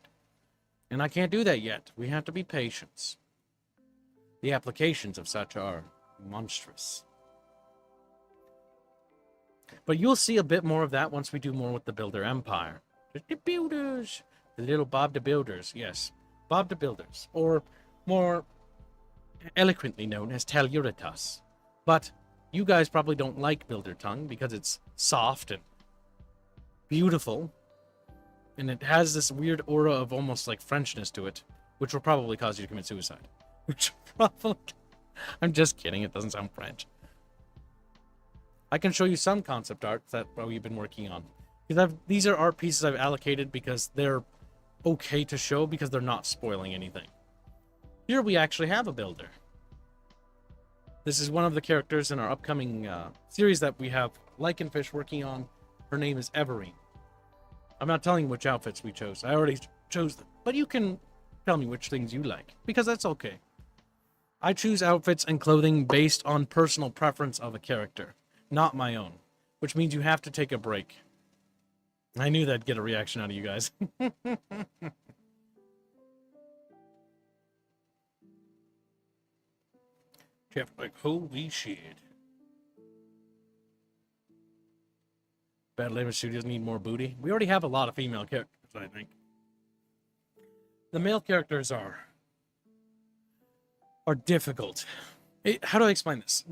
And I can't do that yet. We have to be patient. The applications of such are monstrous. But you'll see a bit more of that once we do more with the Builder Empire. The builders. The little Bob the Builders, yes. Bob the Builders. Or more eloquently known as Telluritas. But you guys probably don't like Builder Tongue because it's soft and beautiful. And it has this weird aura of almost like Frenchness to it, which will probably cause you to commit suicide. Which probably... I'm just kidding, it doesn't sound French. I can show you some concept art that we've been working on. Because these are art pieces I've allocated because they're okay to show because they're not spoiling anything. Here we actually have a builder. This is one of the characters in our upcoming series that we have Lycanfish working on. Her name is Everine. I'm not telling you which outfits we chose. I already chose them. But you can tell me which things you like, because that's okay. I choose outfits and clothing based on personal preference of a character, not my own, which means you have to take a break. I knew that'd get a reaction out of you guys. Jeff, like, holy shit. Bad Labor Studios need more booty. We already have a lot of female characters, I think. The male characters are difficult. How do I explain this?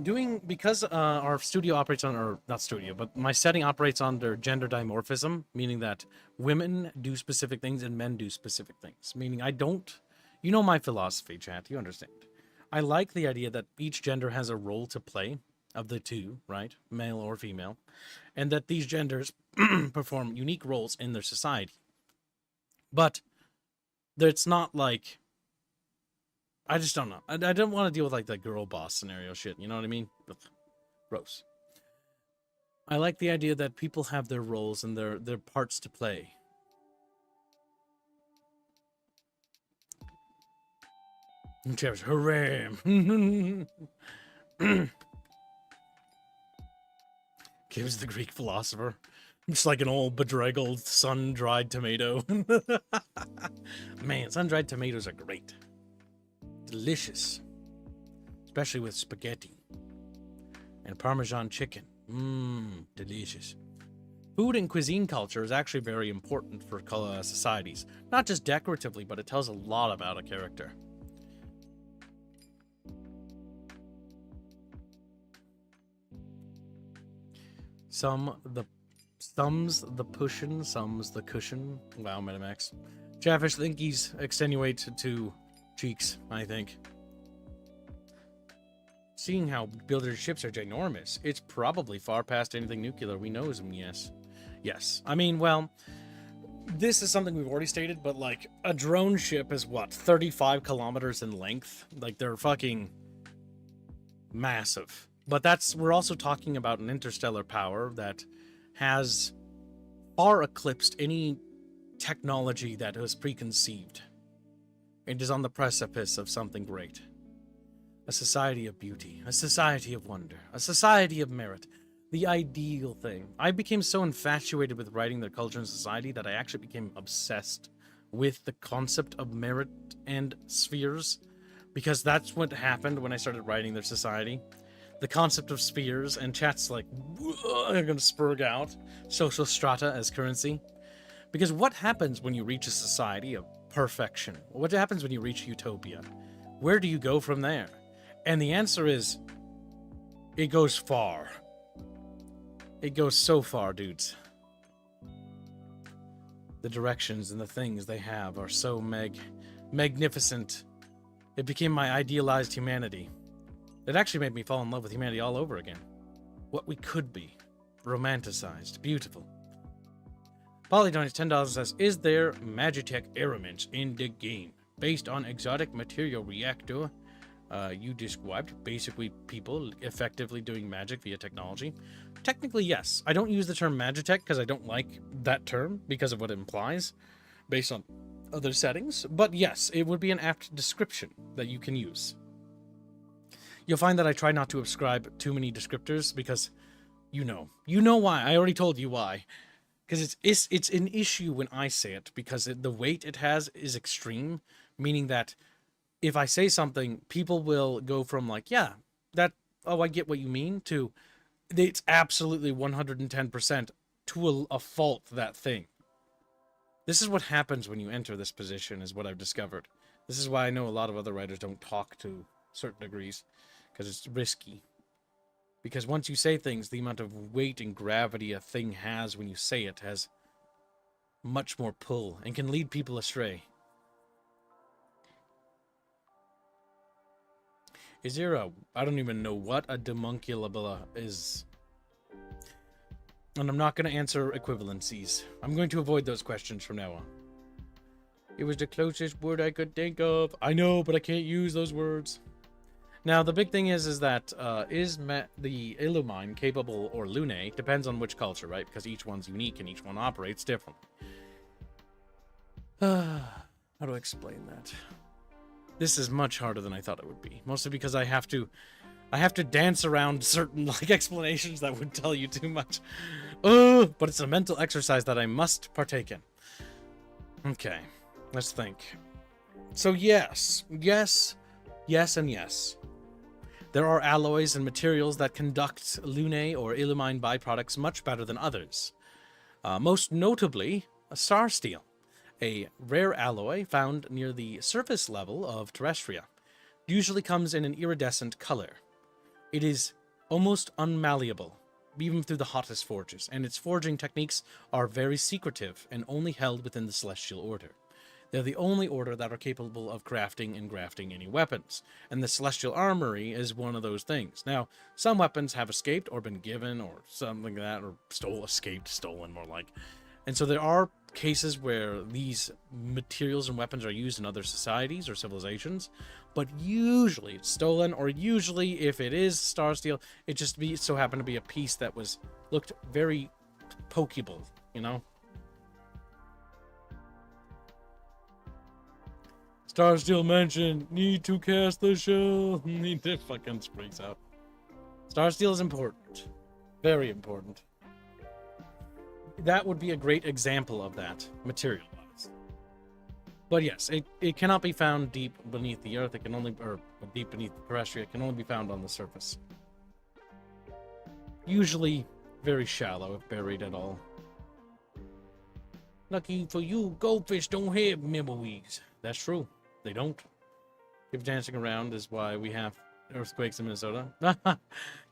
Because our studio operates on, or not studio, but my setting operates under gender dimorphism, meaning that women do specific things and men do specific things. Meaning I don't, you know my philosophy, chat, you understand. I like the idea that each gender has a role to play of the two, right? Male or female. And that these genders perform unique roles in their society. But it's not like, I just don't know. I don't want to deal with like the girl boss scenario shit. You know what I mean? Ugh. Gross. I like the idea that people have their roles and their parts to play. Cherish, hooray! Gives the Greek philosopher. Just like an old bedraggled sun-dried tomato. Man, sun-dried tomatoes are great. Delicious. Especially with spaghetti. And Parmesan chicken. Mmm, delicious. Food and cuisine culture is actually very important for societies. Not just decoratively, but it tells a lot about a character. Thumbs the pushin', sums the cushion. Wow, Metamax. Chatfish think he's extenuate to cheeks, I think. Seeing how builder ships are ginormous, it's probably far past anything nuclear we knows them, yes. Yes. I mean, well, this is something we've already stated, but like a drone ship is what, 35 kilometers in length? Like they're fucking massive. But we're also talking about an interstellar power that has far eclipsed any technology that was preconceived. It is on the precipice of something great. A society of beauty, a society of wonder, a society of merit, the ideal thing. I became so infatuated with writing their culture and society that I actually became obsessed with the concept of merit and spheres, because that's what happened when I started writing their society. The concept of spheres, and chat's like, I'm gonna spurg out social strata as currency. Because what happens when you reach a society of perfection? What happens when you reach utopia? Where do you go from there? And the answer is It goes far. It goes so far, dudes. The directions and the things they have are so magnificent. It became my idealized humanity. It actually made me fall in love with humanity all over again. What we could be. Romanticized. Beautiful. Polly donates $10 says, is there Magitech elements in the game based on exotic material reactor you described? Basically, people effectively doing magic via technology. Technically, yes. I don't use the term Magitech because I don't like that term because of what it implies based on other settings. But yes, it would be an apt description that you can use. You'll find that I try not to ascribe too many descriptors because you know why. I already told you why. Because it's an issue when I say it, because the weight it has is extreme, meaning that if I say something, people will go from like, yeah, I get what you mean, to it's absolutely 110% to a fault that thing. This is what happens when you enter this position, is what I've discovered. This is why I know a lot of other writers don't talk to certain degrees, because it's risky. Because once you say things, the amount of weight and gravity a thing has when you say it has much more pull and can lead people astray. Is there I don't even know what a demunculable is. And I'm not going to answer equivalencies. I'm going to avoid those questions from now on. It was the closest word I could think of. I know, but I can't use those words. Now, the big thing is that is the Illumine capable, or Lune, depends on which culture, right? Because each one's unique and each one operates differently. How do I explain that? This is much harder than I thought it would be. Mostly because I have to dance around certain explanations that would tell you too much. But it's a mental exercise that I must partake in. Okay, let's think. So yes, and yes. There are alloys and materials that conduct Lune or Illumine byproducts much better than others. Most notably, star steel, a rare alloy found near the surface level of Terrestria. Usually comes in an iridescent color. It is almost unmalleable, even through the hottest forges, and its forging techniques are very secretive and only held within the Celestial Order. They're the only order that are capable of crafting and grafting any weapons, and the Celestial Armory is one of those things. Now, some weapons have escaped or been given or something like that, or stolen more like. And so there are cases where these materials and weapons are used in other societies or civilizations, but usually it's stolen, or usually if it is star steel, it just so happened to be a piece that looked very pokeable, you know? Star Steel mentioned, need to cast the shell. Need to fucking freaks out. Star Steel is important. Very important. That would be a great example of that, material-wise. But yes, it cannot be found deep beneath the earth. It can only, or deep beneath the terrestrial. It can only be found on the surface. Usually very shallow, if buried at all. Lucky for you, goldfish don't have memories. That's true. They don't. Keep dancing around is why we have earthquakes in Minnesota.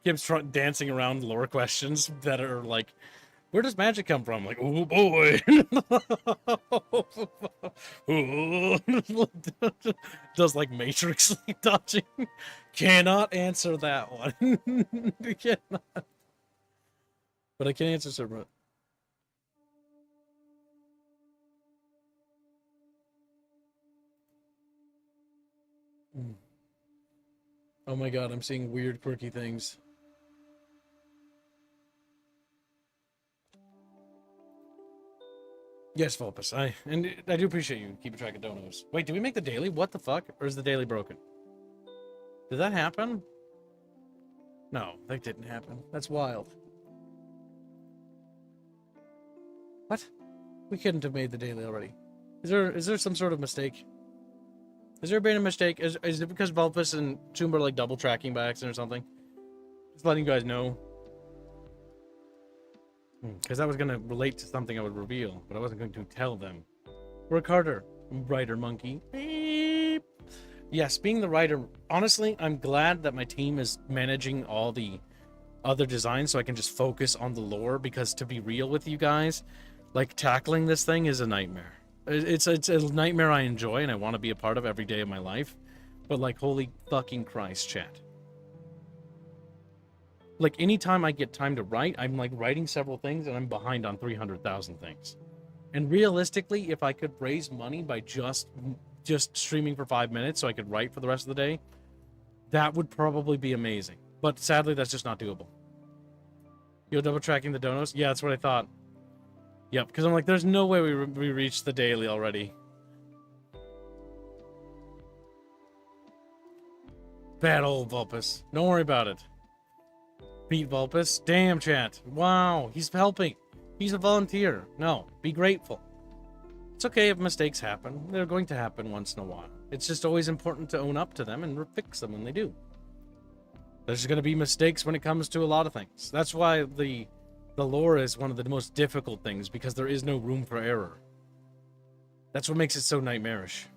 Keeps dancing around lore questions that are like, where does magic come from? Like, oh boy. Does like Matrix dodging. Cannot answer that one. Cannot. But I can answer some. Oh my god, I'm seeing weird, quirky things. Yes, Vulpus, I do appreciate you keeping track of donos. Wait, did we make the daily? What the fuck? Or is the daily broken? Did that happen? No, that didn't happen. That's wild. What? We couldn't have made the daily already. Is there some sort of mistake? Has there been a mistake? Is it because Vulpus and Choomba are like double tracking by accident or something? Just letting you guys know. Because that was going to relate to something I would reveal, but I wasn't going to tell them. Work harder, writer monkey. Beep. Yes, being the writer, honestly, I'm glad that my team is managing all the other designs so I can just focus on the lore, because to be real with you guys, like, tackling this thing is a nightmare. It's a nightmare I enjoy and I want to be a part of every day of my life. But, like, holy fucking Christ, chat. Like, anytime I get time to write, I'm, like, writing several things and I'm behind on 300,000 things. And realistically, if I could raise money by just streaming for 5 minutes so I could write for the rest of the day, that would probably be amazing. But sadly, that's just not doable. You're double tracking the donos? Yeah, that's what I thought. Yep, because I'm like, there's no way we reached the daily already. Bad old Vulpus. Don't worry about it. Beat Vulpus. Damn, chat. Wow, he's helping. He's a volunteer. No, be grateful. It's okay if mistakes happen. They're going to happen once in a while. It's just always important to own up to them and fix them when they do. There's going to be mistakes when it comes to a lot of things. That's why the lore is one of the most difficult things, because there is no room for error. That's what makes it so nightmarish.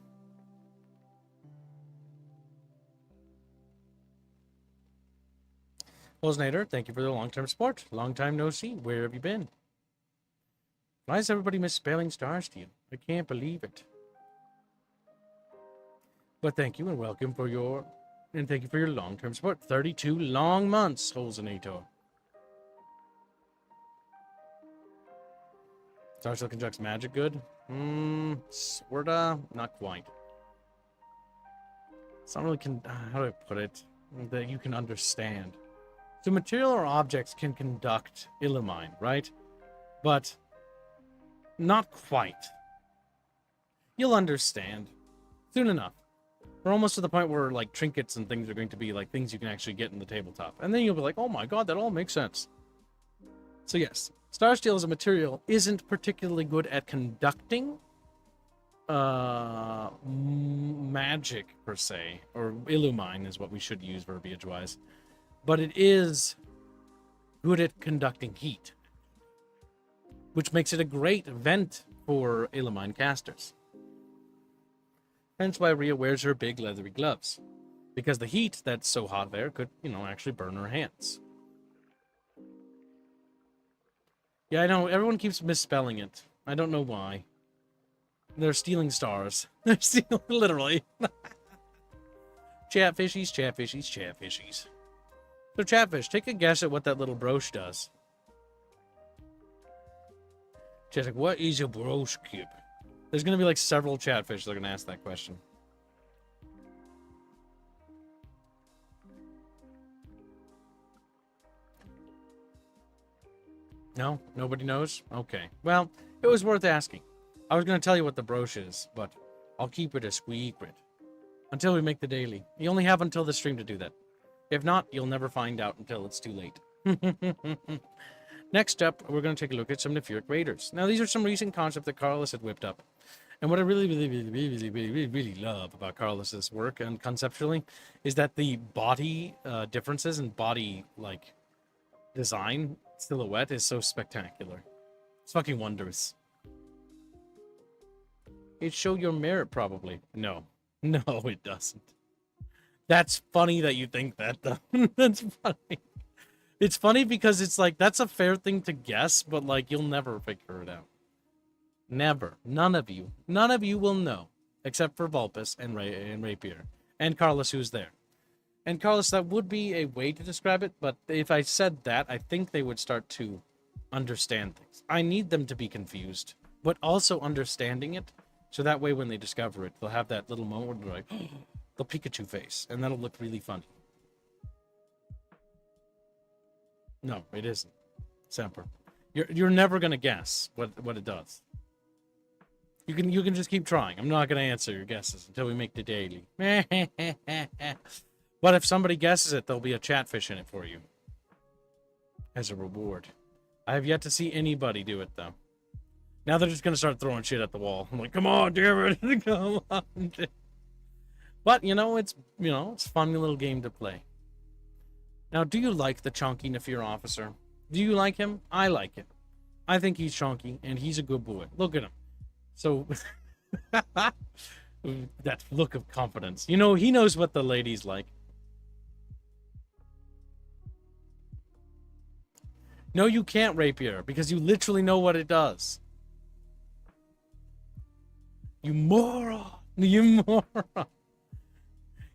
Nader, thank you for the long-term support. Long time no see. Where have you been? Why is everybody misspelling Star Steel? I can't believe it. But thank you and welcome for your... And thank you for your long-term support. 32 long months, Holzenator. Star Steel conjuncts magic good? Sorta. Not quite. It's not really... how do I put it? That you can understand. So material or objects can conduct Illumine, right? But not quite. You'll understand soon enough. We're almost to the point where, like, trinkets and things are going to be like things you can actually get in the tabletop. And then you'll be like, oh my god, that all makes sense. So yes, Star Steel as a material isn't particularly good at conducting magic, per se. Or Illumine is what we should use verbiage-wise. But it is good at conducting heat, which makes it a great vent for Illumine casters. Hence why Rhea wears her big leathery gloves, because the heat that's so hot there could, you know, actually burn her hands. Yeah, I know, everyone keeps misspelling it. I don't know why. They're stealing stars. They're stealing, literally. Chatfishies, chatfishies, chatfishies. So, Chatfish, take a guess at what that little brooch does. Chat's like, what is a brooch cube? There's going to be like several Chatfish that are going to ask that question. No? Nobody knows? Okay. Well, it was worth asking. I was going to tell you what the brooch is, but I'll keep it a secret until we make the daily. You only have until the stream to do that. If not, you'll never find out until it's too late. Next up, we're going to take a look at some Nefuric Raiders. Now, these are some recent concepts that Carlos had whipped up. And what I really love about Carlos's work and conceptually is that the body differences and body, like, design silhouette is so spectacular. It's fucking wondrous. It show your merit, probably. No. No, it doesn't. That's funny that you think that, though. That's funny. It's funny because it's like, that's a fair thing to guess, but, like, you'll never figure it out. Never. None of you. None of you will know. Except for Vulpus and Rapier. And Carlos, who's there. And Carlos, that would be a way to describe it, but if I said that, I think they would start to understand things. I need them to be confused, but also understanding it, so that way when they discover it, they'll have that little moment where they're like, oh, the Pikachu face, and that'll look really funny. No, it isn't. Semper. You're never gonna guess what it does. You can just keep trying. I'm not gonna answer your guesses until we make the daily. But if somebody guesses it, there'll be a Chatfish in it for you as a reward. I have yet to see anybody do it though. Now they're just gonna start throwing shit at the wall. I'm like, come on, damn it, come on. But you know, it's a fun little game to play. Now, do you like the chunky Nefir officer? Do you like him? I like him. I think he's chunky, and he's a good boy. Look at him. So, that look of confidence. You know, he knows what the ladies like. No, you can't rapier, because you literally know what it does. You moron. You moron.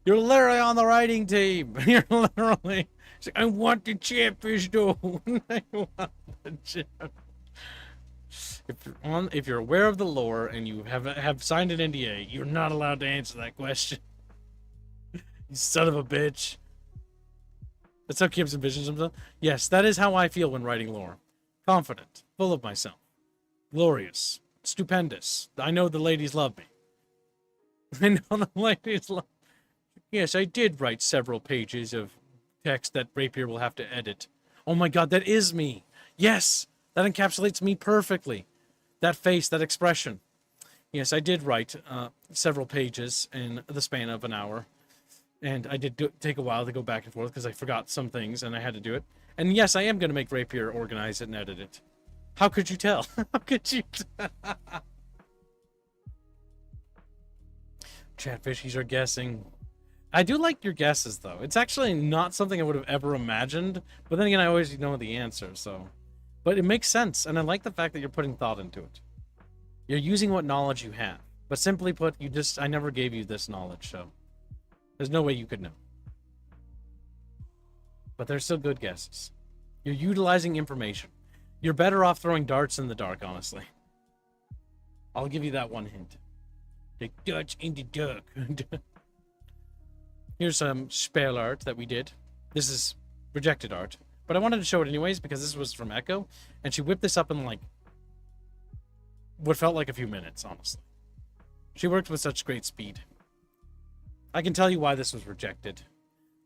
You're literally on the writing team. You're literally... I want the chatfish though. I want the chatfish. If you're aware of the lore and you have signed an NDA, you're not allowed to answer that question. You son of a bitch. That's how Kimson envisions himself. Yes, that is how I feel when writing lore. Confident, full of myself, glorious, stupendous. I know the ladies love me. I know the ladies love. Yes, I did write several pages of text that Rapier will have to edit. Oh my god, that is me. Yes, that encapsulates me perfectly. That face, that expression. Yes, I did write several pages in the span of an hour. And I did take a while to go back and forth because I forgot some things and I had to do it. And yes, I am going to make Rapier organize it and edit it. How could you tell? How could you tell? Chatfishies are guessing. I do like your guesses, though. It's actually not something I would have ever imagined. But then again, I always know the answer, so... But it makes sense, and I like the fact that you're putting thought into it. You're using what knowledge you have. But simply put, I never gave you this knowledge, so... There's no way you could know. But they're still good guesses. You're utilizing information. You're better off throwing darts in the dark, honestly. I'll give you that one hint. The darts in the dark. Here's some spell art that we did. This is rejected art. But I wanted to show it anyways because this was from Echo. And she whipped this up in like... what felt like a few minutes, honestly. She worked with such great speed. I can tell you why this was rejected.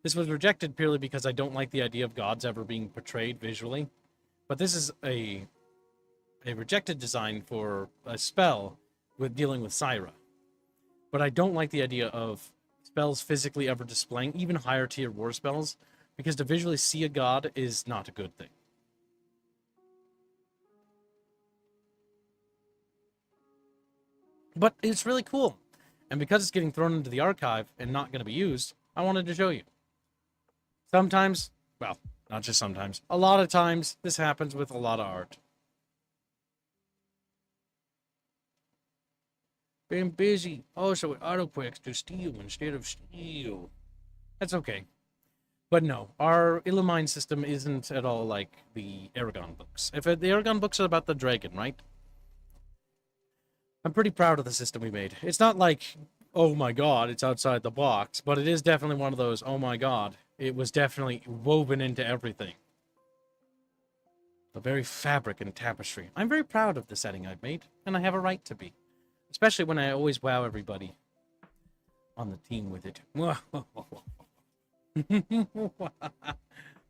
This was rejected purely because I don't like the idea of gods ever being portrayed visually. But this is a rejected design for a spell with dealing with Syra. But I don't like the idea of spells physically ever displaying, even higher tier war spells, because to visually see a god is not a good thing. But it's really cool. And because it's getting thrown into the archive and not going to be used, I wanted to show you. Sometimes, well, not just sometimes, a lot of times, this happens with a lot of art. Been busy. Also with autoquicks to steal instead of steal. That's okay. But no, our Illumine system isn't at all like the Aragon books. The Aragon books are about the dragon, right? I'm pretty proud of the system we made. It's not like, oh my god, it's outside the box, but it is definitely one of those, oh my god, it was definitely woven into everything. The very fabric and tapestry. I'm very proud of the setting I've made, and I have a right to be. Especially when I always wow everybody on the team with it.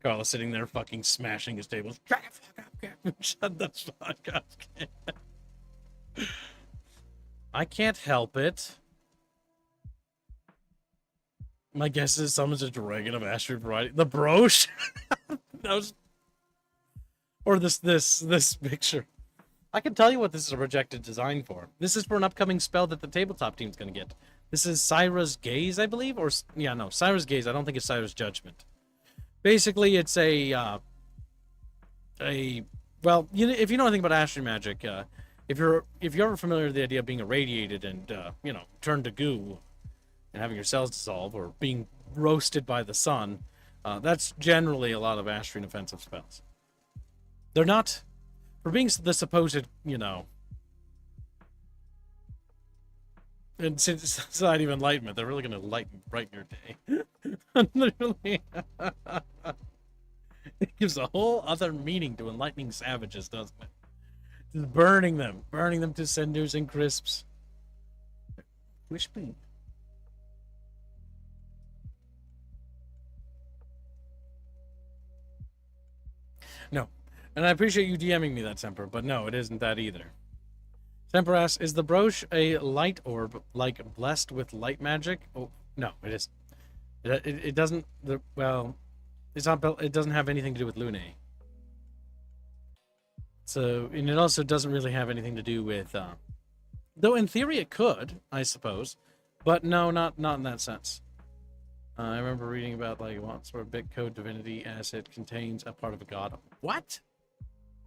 Carlos sitting there fucking smashing his tables. Shut the fuck up, Captain. Shut the fuck up, Captain. I can't help it. My guess is someone's a dragon of Astrid variety. The brooch? That was... Or this picture. I can tell you what this is a rejected design for. This is for an upcoming spell that the tabletop team's going to get. This is Syra's Gaze, I believe? Or, yeah, no, Syra's Gaze. I don't think it's Syra's Judgment. Basically, it's well, you know, if you know anything about Astrid magic, if you're ever familiar with the idea of being irradiated and, you know, turned to goo and having your cells dissolve or being roasted by the sun, that's generally a lot of Astrid offensive spells. They're not... For being the supposed, you know, and Society of Enlightenment, they're really going to brighten your day. Literally. It gives a whole other meaning to enlightening savages, doesn't it? Just burning them to cinders and crisps. Crispy. No. And I appreciate you DMing me that, Semper, but no, it isn't that either. Semper asks, is the brooch a light orb, like blessed with light magic? Oh, no, it isn't. It doesn't, well, it's not, it doesn't have anything to do with Lune. So, and it also doesn't really have anything to do with, though in theory it could, I suppose, but no, not in that sense. I remember reading about, like, what sort of bit code divinity as it contains a part of a god. What?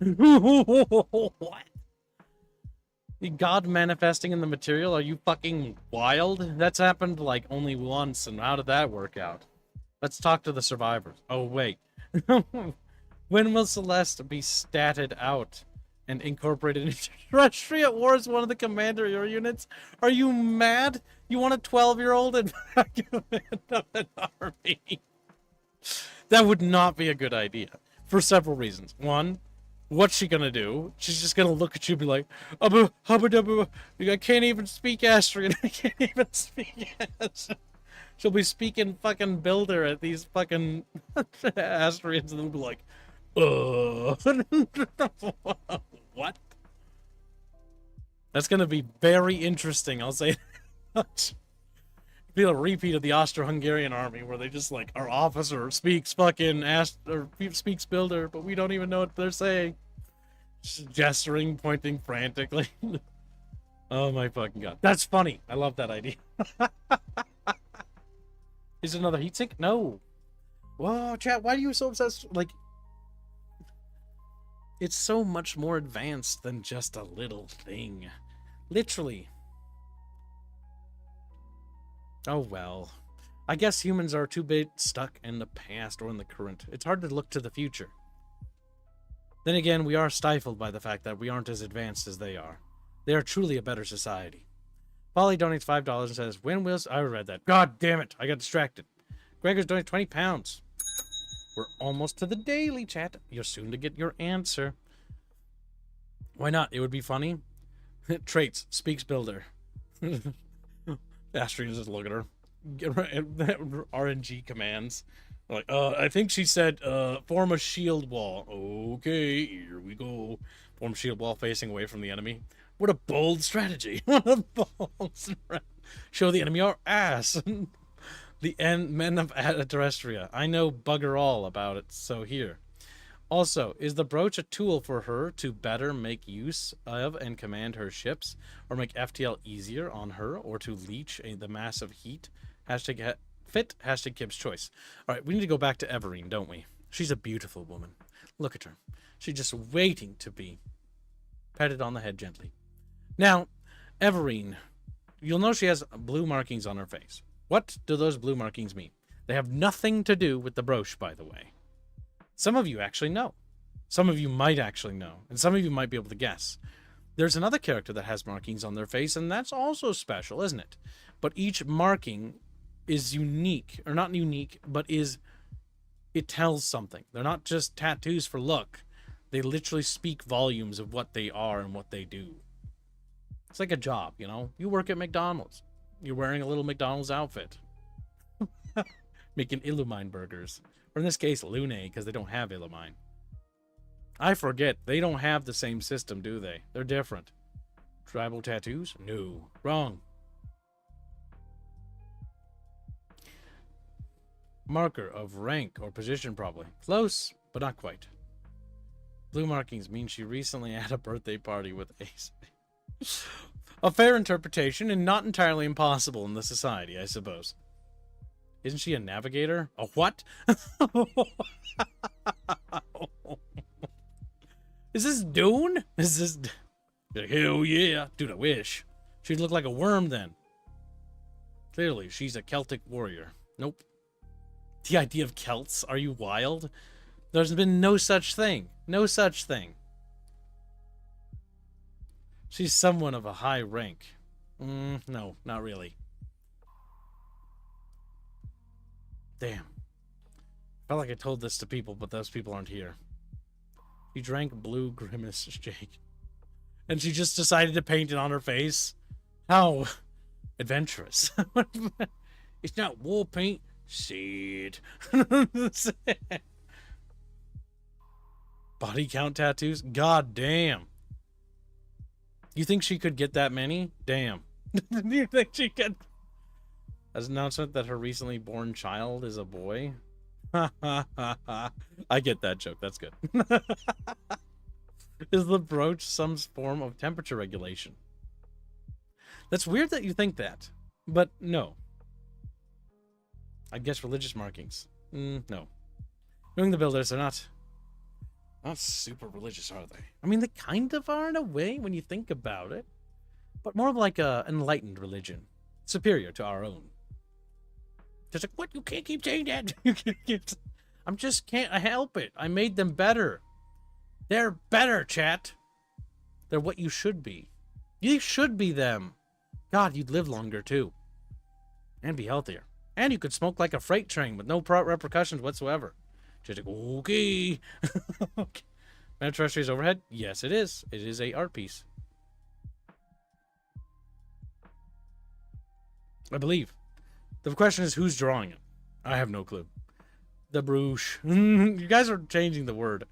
What? God manifesting in the material? Are you fucking wild? That's happened like only once, and how did that work out? Let's talk to the survivors. Oh, wait. When will Celeste be statted out and incorporated into terrestrial war as one of the commander units? Are you mad? You want a 12-year-old in command of an army? That would not be a good idea for several reasons. One, what's she gonna do? She's just gonna look at you and be like, I can't even speak Astrian. I can't even speak Astrian. She'll be speaking fucking Builder at these fucking Astrians, and they'll be like, what? That's gonna be very interesting, I'll say that. Be a repeat of the Austro-Hungarian army, where they just like, our officer speaks fucking speaks Builder, but we don't even know what they're saying. Just gesturing, pointing frantically. Oh my fucking god. That's funny. I love that idea. Is it another heatsink? No. Whoa, chat, why are you so obsessed? Like, it's so much more advanced than just a little thing. Literally. Oh well. I guess humans are too bit stuck in the past or in the current. It's hard to look to the future. Then again, we are stifled by the fact that we aren't as advanced as they are. They are truly a better society. Polly donates $5 and says, when will... I read that. God damn it. I got distracted. Gregor's donates 20 pounds. We're almost to the daily, chat. You're soon to get your answer. Why not? It would be funny. Traits. Speaks Builder. Astrians just look at her. RNG commands. Like, I think she said, form a shield wall. Okay, here we go. Form shield wall facing away from the enemy. What a bold strategy. What a bold strategy. Show the enemy our ass. The men of Terrestria. I know bugger all about it, so here. Also, is the brooch a tool for her to better make use of and command her ships, or make FTL easier on her, or to leech the massive heat? Hashtag fit, hashtag Kib's choice. All right, we need to go back to Everine, don't we? She's a beautiful woman. Look at her. She's just waiting to be petted on the head gently. Now, Everine, you'll know she has blue markings on her face. What do those blue markings mean? They have nothing to do with the brooch, by the way. Some of you actually know. Some of you might actually know. And some of you might be able to guess. There's another character that has markings on their face, and that's also special, isn't it? But each marking is unique. Or not unique, but it tells something. They're not just tattoos for look. They literally speak volumes of what they are and what they do. It's like a job, you know? You work at McDonald's. You're wearing a little McDonald's outfit. Making Illumine burgers. Or in this case, Lune, because they don't have Illumine. I forget. They don't have the same system, do they? They're different. Tribal tattoos? No. Wrong. Marker of rank or position, probably. Close, but not quite. Blue markings mean she recently had a birthday party with Ace. A fair interpretation, and not entirely impossible in the society, I suppose. Isn't she a navigator? A what? Is this Dune? Is this... Hell yeah. Dude, I wish. She'd look like a worm then. Clearly, she's a Celtic warrior. Nope. The idea of Celts? Are you wild? There's been no such thing. No such thing. She's someone of a high rank. No, not really. Damn. Felt like I told this to people, but those people aren't here. She drank blue grimace shake. And she just decided to paint it on her face? How adventurous. It's not war paint. Sad. Body count tattoos? God damn. You think she could get that many? Damn. Do you think she could? As an announcement that her recently born child is a boy? I get that joke. That's good. Is the brooch some form of temperature regulation? That's weird that you think that. But no. I guess religious markings. No. Knowing the builders, they're not Not super religious, are they? I mean, they kind of are in a way when you think about it, but more of like a enlightened religion, superior to our own. Just like, what? You can't keep saying that. You can't. I'm just can't help it. I made them better. They're better, chat. They're what you should be. You should be them. God, you'd live longer too, and be healthier, and you could smoke like a freight train with no repercussions whatsoever. Just like, okay. Okay. Manifesto's overhead? Yes, it is. It is a art piece. I believe. The question is, who's drawing it? I have no clue. The Bruges. You guys are changing the word.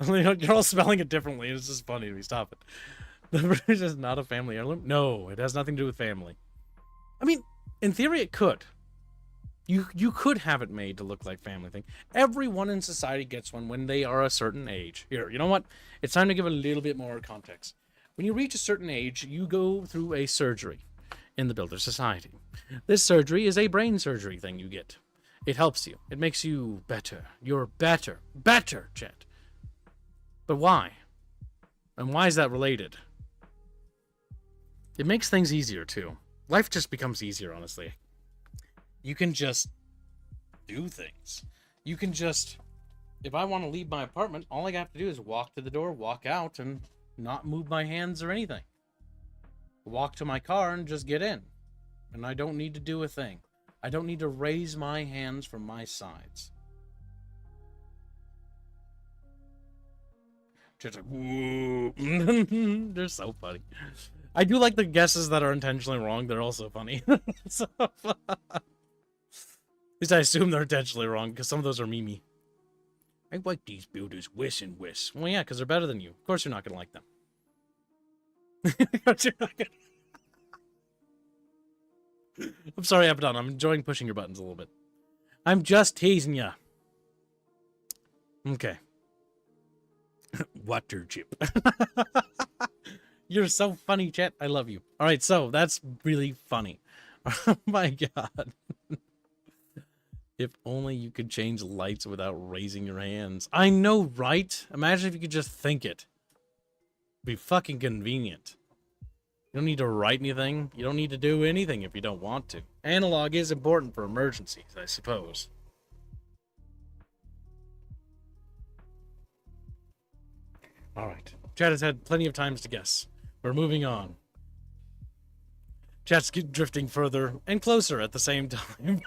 You're all spelling it differently. It's just funny to me. Stop it. The Bruges is not a family heirloom. No, it has nothing to do with family. I mean, in theory, it could. You could have it made to look like family thing. Everyone in society gets one when they are a certain age. Here, you know what? It's time to give a little bit more context. When you reach a certain age, you go through a surgery in the Builder Society. This surgery is a brain surgery thing you get. It helps you. It makes you better. You're better. Better, chat. But why? And why is that related? It makes things easier, too. Life just becomes easier, honestly. You can just do things. You can just, if I want to leave my apartment, all I have to do is walk to the door, walk out, and not move my hands or anything. Walk to my car and just get in. And I don't need to do a thing. I don't need to raise my hands from my sides. Just like, whoa. They're so funny. I do like the guesses that are intentionally wrong. They're also funny. So, at least I assume they're intentionally wrong, because some of those are memey. I like these builders, whiss and whiss. Well, yeah, because they're better than you. Of course you're not going to like them. I'm sorry, Abaddon. I'm enjoying pushing your buttons a little bit. I'm just teasing ya. Okay. Water chip. You're so funny, chat. I love you. All right, so that's really funny. Oh my god. If only you could change lights without raising your hands. I know, right? Imagine if you could just think it. It'd be fucking convenient. You don't need to write anything. You don't need to do anything if you don't want to. Analog is important for emergencies, I suppose. Alright. Chat has had plenty of times to guess. We're moving on. Chat's drifting further and closer at the same time.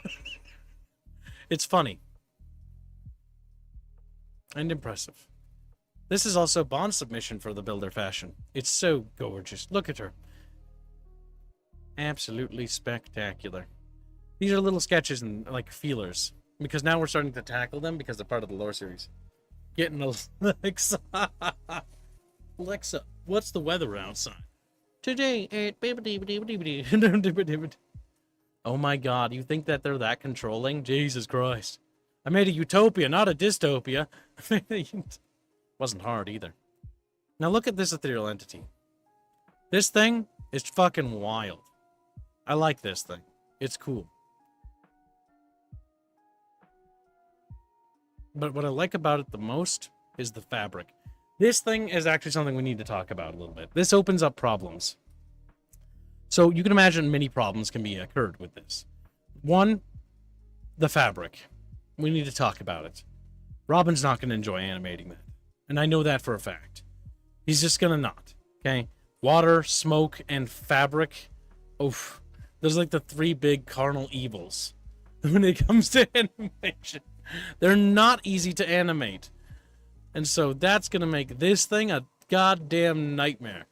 It's funny. And impressive. This is also Bond's submission for the Builder fashion. It's so gorgeous. Look at her. Absolutely spectacular. These are little sketches and like feelers. Because now we're starting to tackle them because they're part of the lore series. Getting Alexa. Alexa, what's the weather outside? Today at... Oh my god, you think that they're that controlling? Jesus Christ. I made a utopia, not a dystopia. Wasn't hard either. Now look at this ethereal entity. This thing is fucking wild. I like this thing. It's cool. But what I like about it the most is the fabric. This thing is actually something we need to talk about a little bit. This opens up problems. So you can imagine many problems can be occurred with this. One, the fabric. We need to talk about it. Robin's not going to enjoy animating that. And I know that for a fact. He's just going to not. Okay? Water, smoke, and fabric. Oof. Those are like the three big cardinal evils when it comes to animation. They're not easy to animate. And so that's going to make this thing a goddamn nightmare.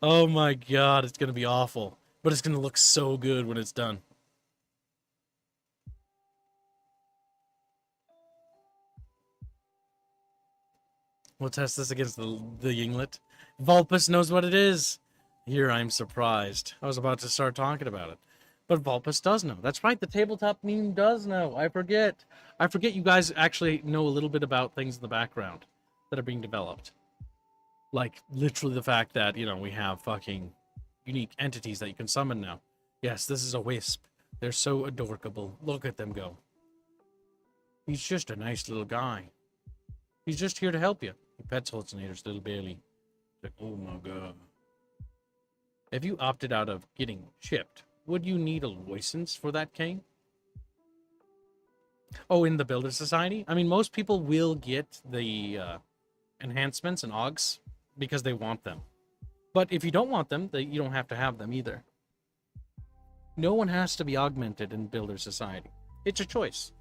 Oh my god, it's going to be awful. But it's going to look so good when it's done. We'll test this against the Yinglet. Vulpus knows what it is. Here I'm surprised. I was about to start talking about it. But Vulpus does know. That's right, the tabletop meme does know. I forget. I forget you guys actually know a little bit about things in the background that are being developed. Like, literally the fact that, you know, we have fucking unique entities that you can summon now. Yes, this is a wisp. They're so adorable. Look at them go. He's just a nice little guy. He's just here to help you. He pets hallucinators, little Bailey. Like, oh my god. If you opted out of getting shipped, would you need a license for that cane? Oh, in the Builder Society? I mean, most people will get the enhancements and augs because they want them. But if you don't want them, you don't have to have them either. No one has to be augmented in Builder Society. It's a choice.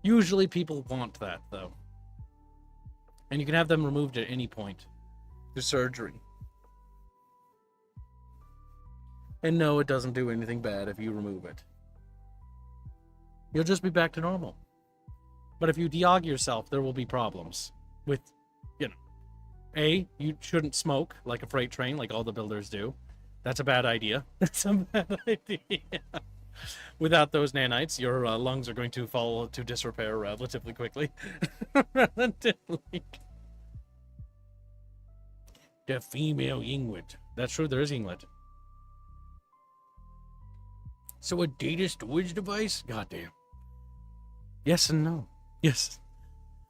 Usually people want that, though. And you can have them removed at any point through surgery. And no, it doesn't do anything bad if you remove it. You'll just be back to normal. But if you de-aug yourself, there will be problems with, you know, A, you shouldn't smoke like a freight train, like all the builders do. That's a bad idea. That's a bad idea. Without those nanites, your lungs are going to fall to disrepair relatively quickly. Relatively. The female Yinglet. That's true, there is Yinglet. So a data storage device? Goddamn. Yes and no. Yes.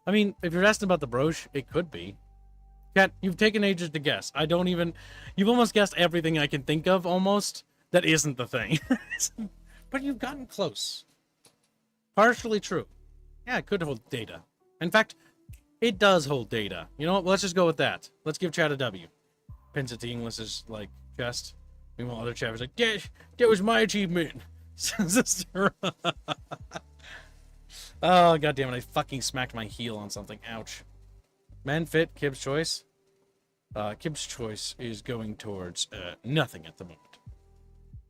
I mean, if you're asking about the brooch, it could be. Cat, you've taken ages to guess. I don't even... You've almost guessed everything I can think of, almost. That isn't the thing. But you've gotten close. Partially true. Yeah, it could hold data. In fact, it does hold data. You know what? Let's just go with that. Let's give Chad a W. Pins it to English's, like, chest. Meanwhile, other Chad was like, that was my achievement. Oh, goddammit, I fucking smacked my heel on something. Ouch. Man fit, Kib's choice. Kib's choice is going towards nothing at the moment.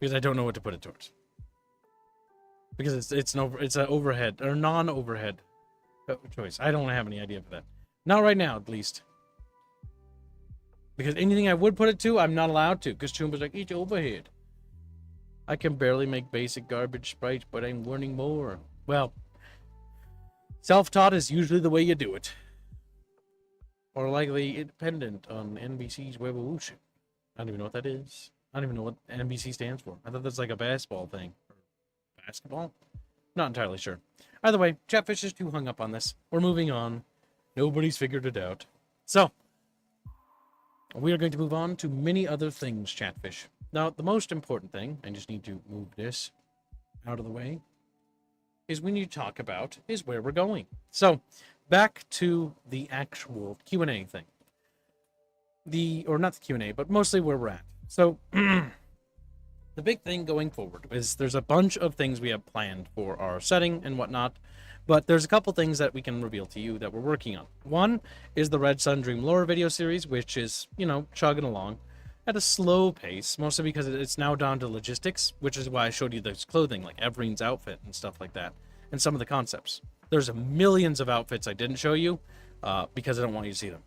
Because I don't know what to put it towards. Because it's an overhead, or non-overhead choice. I don't have any idea for that. Not right now, at least. Because anything I would put it to, I'm not allowed to. Because Choomba's like, it's overhead. I can barely make basic garbage sprites, but I'm learning more. Well, self-taught is usually the way you do it. Or likely independent on NBC's Revolution. I don't even know what that is. I don't even know what NBC stands for. I thought that's like a basketball thing. Basketball? Not entirely sure. Either way, Chatfish is too hung up on this. We're moving on. Nobody's figured it out. So, we are going to move on to many other things, Chatfish. Now, the most important thing, I just need to move this out of the way, is we need to talk about is where we're going. So, back to the actual Q&A thing. Or not the Q&A, but mostly where we're at. So, the big thing going forward is there's a bunch of things we have planned for our setting and whatnot, but there's a couple things that we can reveal to you that we're working on. One is the Red Sun Dream lore video series, which is, you know, chugging along at a slow pace, mostly because it's now down to logistics, which is why I showed you this clothing, like Evereen's outfit and stuff like that, and some of the concepts. There's millions of outfits I didn't show you because I don't want you to see them.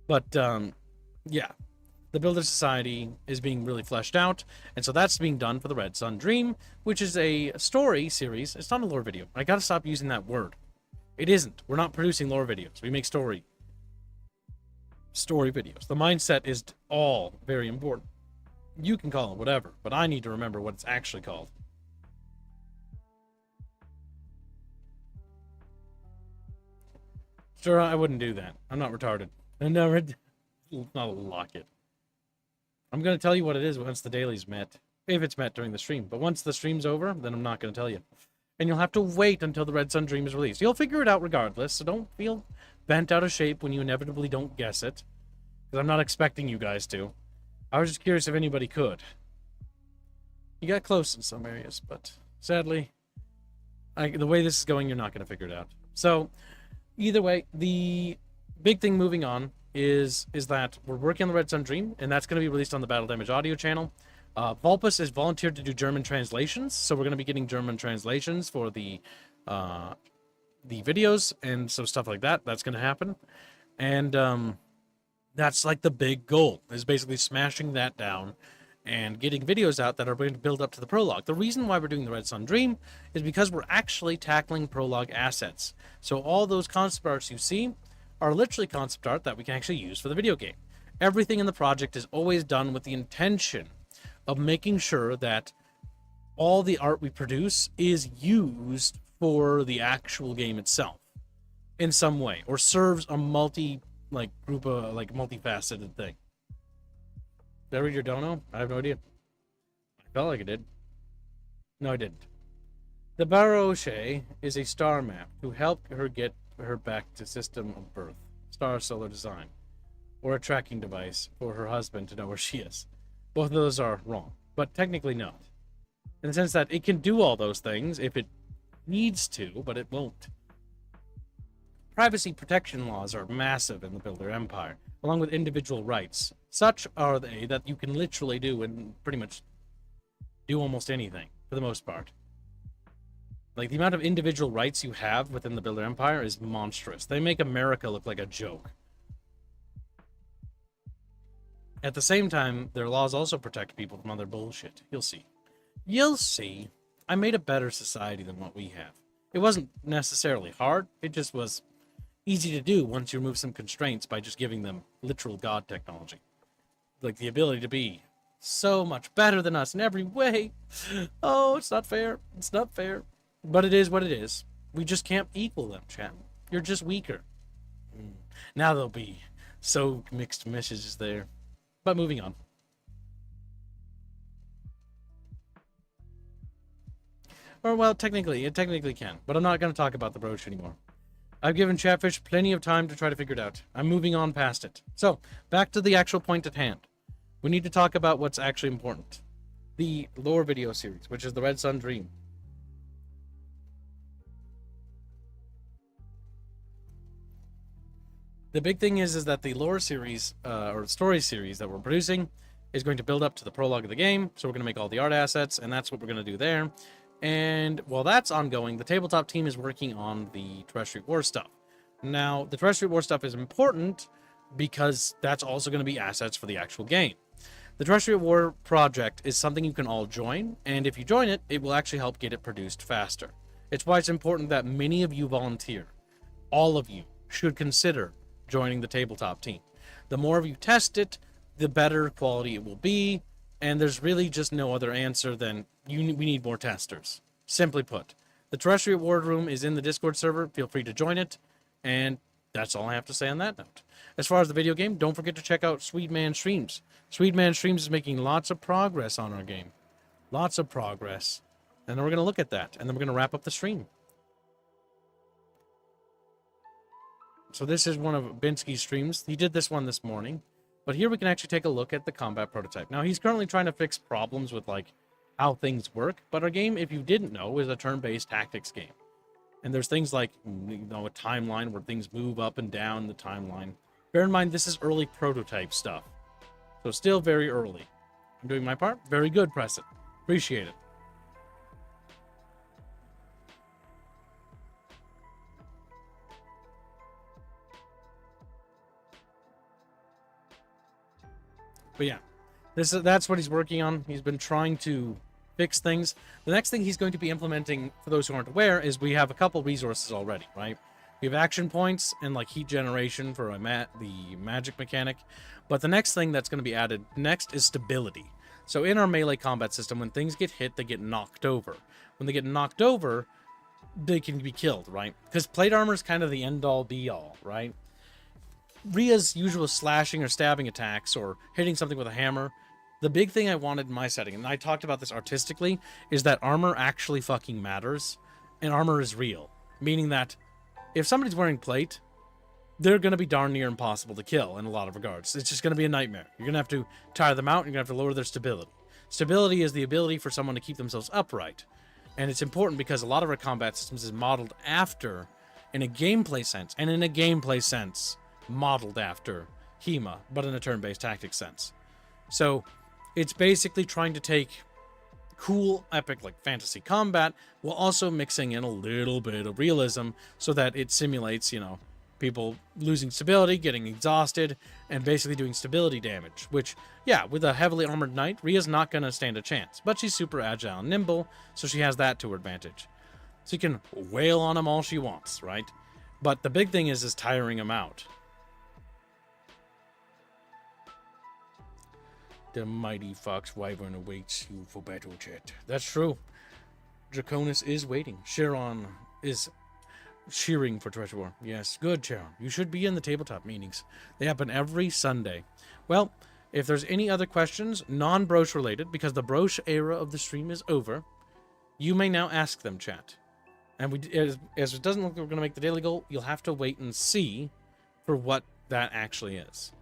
But, yeah. The Builder Society is being really fleshed out, and so that's being done for the Red Sun Dream, which is a story series. It's not a lore video. I gotta stop using that word. It isn't. We're not producing lore videos. We make story videos. The mindset is all very important. You can call it whatever, but I need to remember what it's actually called. Sure, I wouldn't do that. I'm not retarded. I'm not lock it. I'm going to tell you what it is once the daily's met. If it's met during the stream. But once the stream's over, then I'm not going to tell you. And you'll have to wait until the Red Sun Dream is released. You'll figure it out regardless, so don't feel bent out of shape when you inevitably don't guess it. Because I'm not expecting you guys to. I was just curious if anybody could. You got close in some areas, but sadly, the way this is going, you're not going to figure it out. So, either way, the big thing moving on is that we're working on the Red Sun Dream, and that's going to be released on the Battle Damage audio channel. Vulpus has volunteered to do German translations, so we're going to be getting German translations for the videos and some stuff like that. That's going to happen, and that's like the big goal, is basically smashing that down and getting videos out that are going to build up to the prologue. The reason why we're doing the Red Sun Dream is because we're actually tackling prologue assets. So all those concept arts you see are literally concept art that we can actually use for the video game. Everything in the project is always done with the intention of making sure that all the art we produce is used for the actual game itself. in some way, or serves a group of multifaceted thing. Did I read your dono? I have no idea. I felt like I did. No, I didn't. The Baroche is a star map to help her get her back to system of birth, star solar design, or a tracking device for her husband to know where she is. Both of those are wrong, but technically not. In the sense that it can do all those things if it needs to, but it won't. Privacy protection laws are massive in the Builder Empire, along with individual rights. Such are they that you can literally do and pretty much do almost anything, for the most part. Like, the amount of individual rights you have within the Builder Empire is monstrous. They make America look like a joke. At the same time, their laws also protect people from other bullshit. You'll see. You'll see. I made a better society than what we have. It wasn't necessarily hard. It just was easy to do once you remove some constraints by just giving them literal god technology. Like the ability to be so much better than us in every way. Oh, it's not fair. It's not fair. But it is what it is. We just can't equal them, chat. You're just weaker. Now there'll be so mixed messages there. But moving on. Or, well, technically, it technically can. But I'm not going to talk about the brooch anymore. I've given Chatfish plenty of time to try to figure it out. I'm moving on past it. So, back to the actual point at hand. We need to talk about what's actually important. The lore video series, which is the Red Sun Dream. The big thing is that the lore series, or story series that we're producing, is going to build up to the prologue of the game. So we're going to make all the art assets, and that's what we're going to do there. And while that's ongoing, the tabletop team is working on the Terrestrial War stuff. Now, the Terrestrial War stuff is important because that's also going to be assets for the actual game. The Terrestrial War project is something you can all join, and if you join it, it will actually help get it produced faster. It's why it's important that many of you volunteer. All of you should consider joining the tabletop team. The more of you test it, the better quality it will be, and there's really just no other answer than we need more testers. Simply put, the Terrestrial War Room is in the Discord server. Feel free to join it, and that's all I have to say on that note. As far as the video game, don't forget to check out Sweetman Streams. Sweetman Streams is making lots of progress on our game. Lots of progress. And then we're going to look at that, and then we're going to wrap up the stream. So this is one of Binsky's streams. He did this one this morning. But here we can actually take a look at the combat prototype. Now, he's currently trying to fix problems with, like, how things work. But our game, if you didn't know, is a turn-based tactics game. And there's things like, you know, a timeline where things move up and down the timeline. Bear in mind, this is early prototype stuff. So still very early. I'm doing my part. Very good, Preston. Appreciate it. But yeah, that's what he's working on. He's been trying to fix things. The next thing he's going to be implementing, for those who aren't aware, is we have a couple resources already, right? We have action points and like heat generation for the magic mechanic. But the next thing that's going to be added next is stability. So in our melee combat system, when things get hit, they get knocked over. When they get knocked over, they can be killed, right? Because plate armor is kind of the end-all, be-all, right? Rhea's usual slashing or stabbing attacks or hitting something with a hammer, the big thing I wanted in my setting, and I talked about this artistically, is that armor actually fucking matters, and armor is real. Meaning that if somebody's wearing plate, they're going to be darn near impossible to kill in a lot of regards. It's just going to be a nightmare. You're going to have to tire them out, and you're going to have to lower their stability. Stability is the ability for someone to keep themselves upright. And it's important because a lot of our combat systems is modeled after, in a gameplay sense, and in a gameplay sense, modeled after HEMA, but in a turn-based tactics sense. So it's basically trying to take cool, epic, like fantasy combat, while also mixing in a little bit of realism so that it simulates, you know, people losing stability, getting exhausted, and basically doing stability damage. Which, yeah, with a heavily armored knight, Rhea's not going to stand a chance. But she's super agile and nimble, so she has that to her advantage. So you can wail on them all she wants, right? But the big thing is tiring them out. The mighty fox wyvern awaits you for battle, chat. That's true. Draconis is waiting. Chiron is Cheering for Treasure War. Yes, good, Sharon. You should be in the tabletop meetings. They happen every Sunday. Well, if there's any other questions, non-broche related, because the broche era of the stream is over, you may now ask them, chat. And as it doesn't look like we're going to make the daily goal, you'll have to wait and see for what that actually is.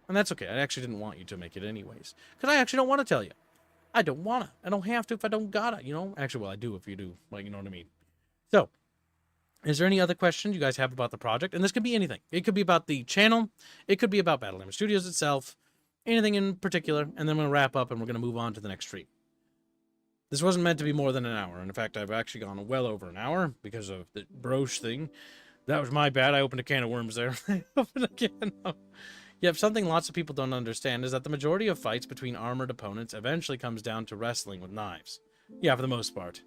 And that's okay. I actually didn't want you to make it anyways. Because I actually don't want to tell you. I don't want to. I don't have to if I don't gotta, you know? Actually, well, I do if you do. Like, you know what I mean? So, is there any other questions you guys have about the project? And this could be anything. It could be about the channel. It could be about Battle Damage Studios itself. Anything in particular. And then I'm going to wrap up and we're going to move on to the next stream. This wasn't meant to be more than an hour. And in fact, I've actually gone well over an hour because of the broche thing. That was my bad. I opened a can of worms there. I opened a can of... Yep, something lots of people don't understand is that the majority of fights between armored opponents eventually comes down to wrestling with knives. Yeah, for the most part.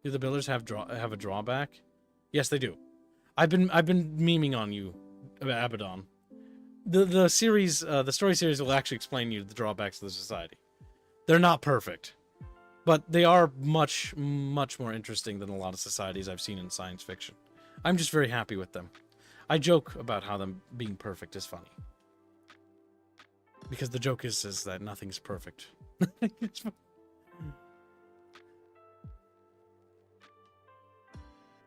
Do the builders have a drawback? Yes, they do. I've been memeing on you, Abaddon. The series, the story series will actually explain you the drawbacks of the society. They're not perfect, but they are much more interesting than a lot of societies I've seen in science fiction. I'm just very happy with them. I joke about how them being perfect is funny. Because the joke is that nothing's perfect.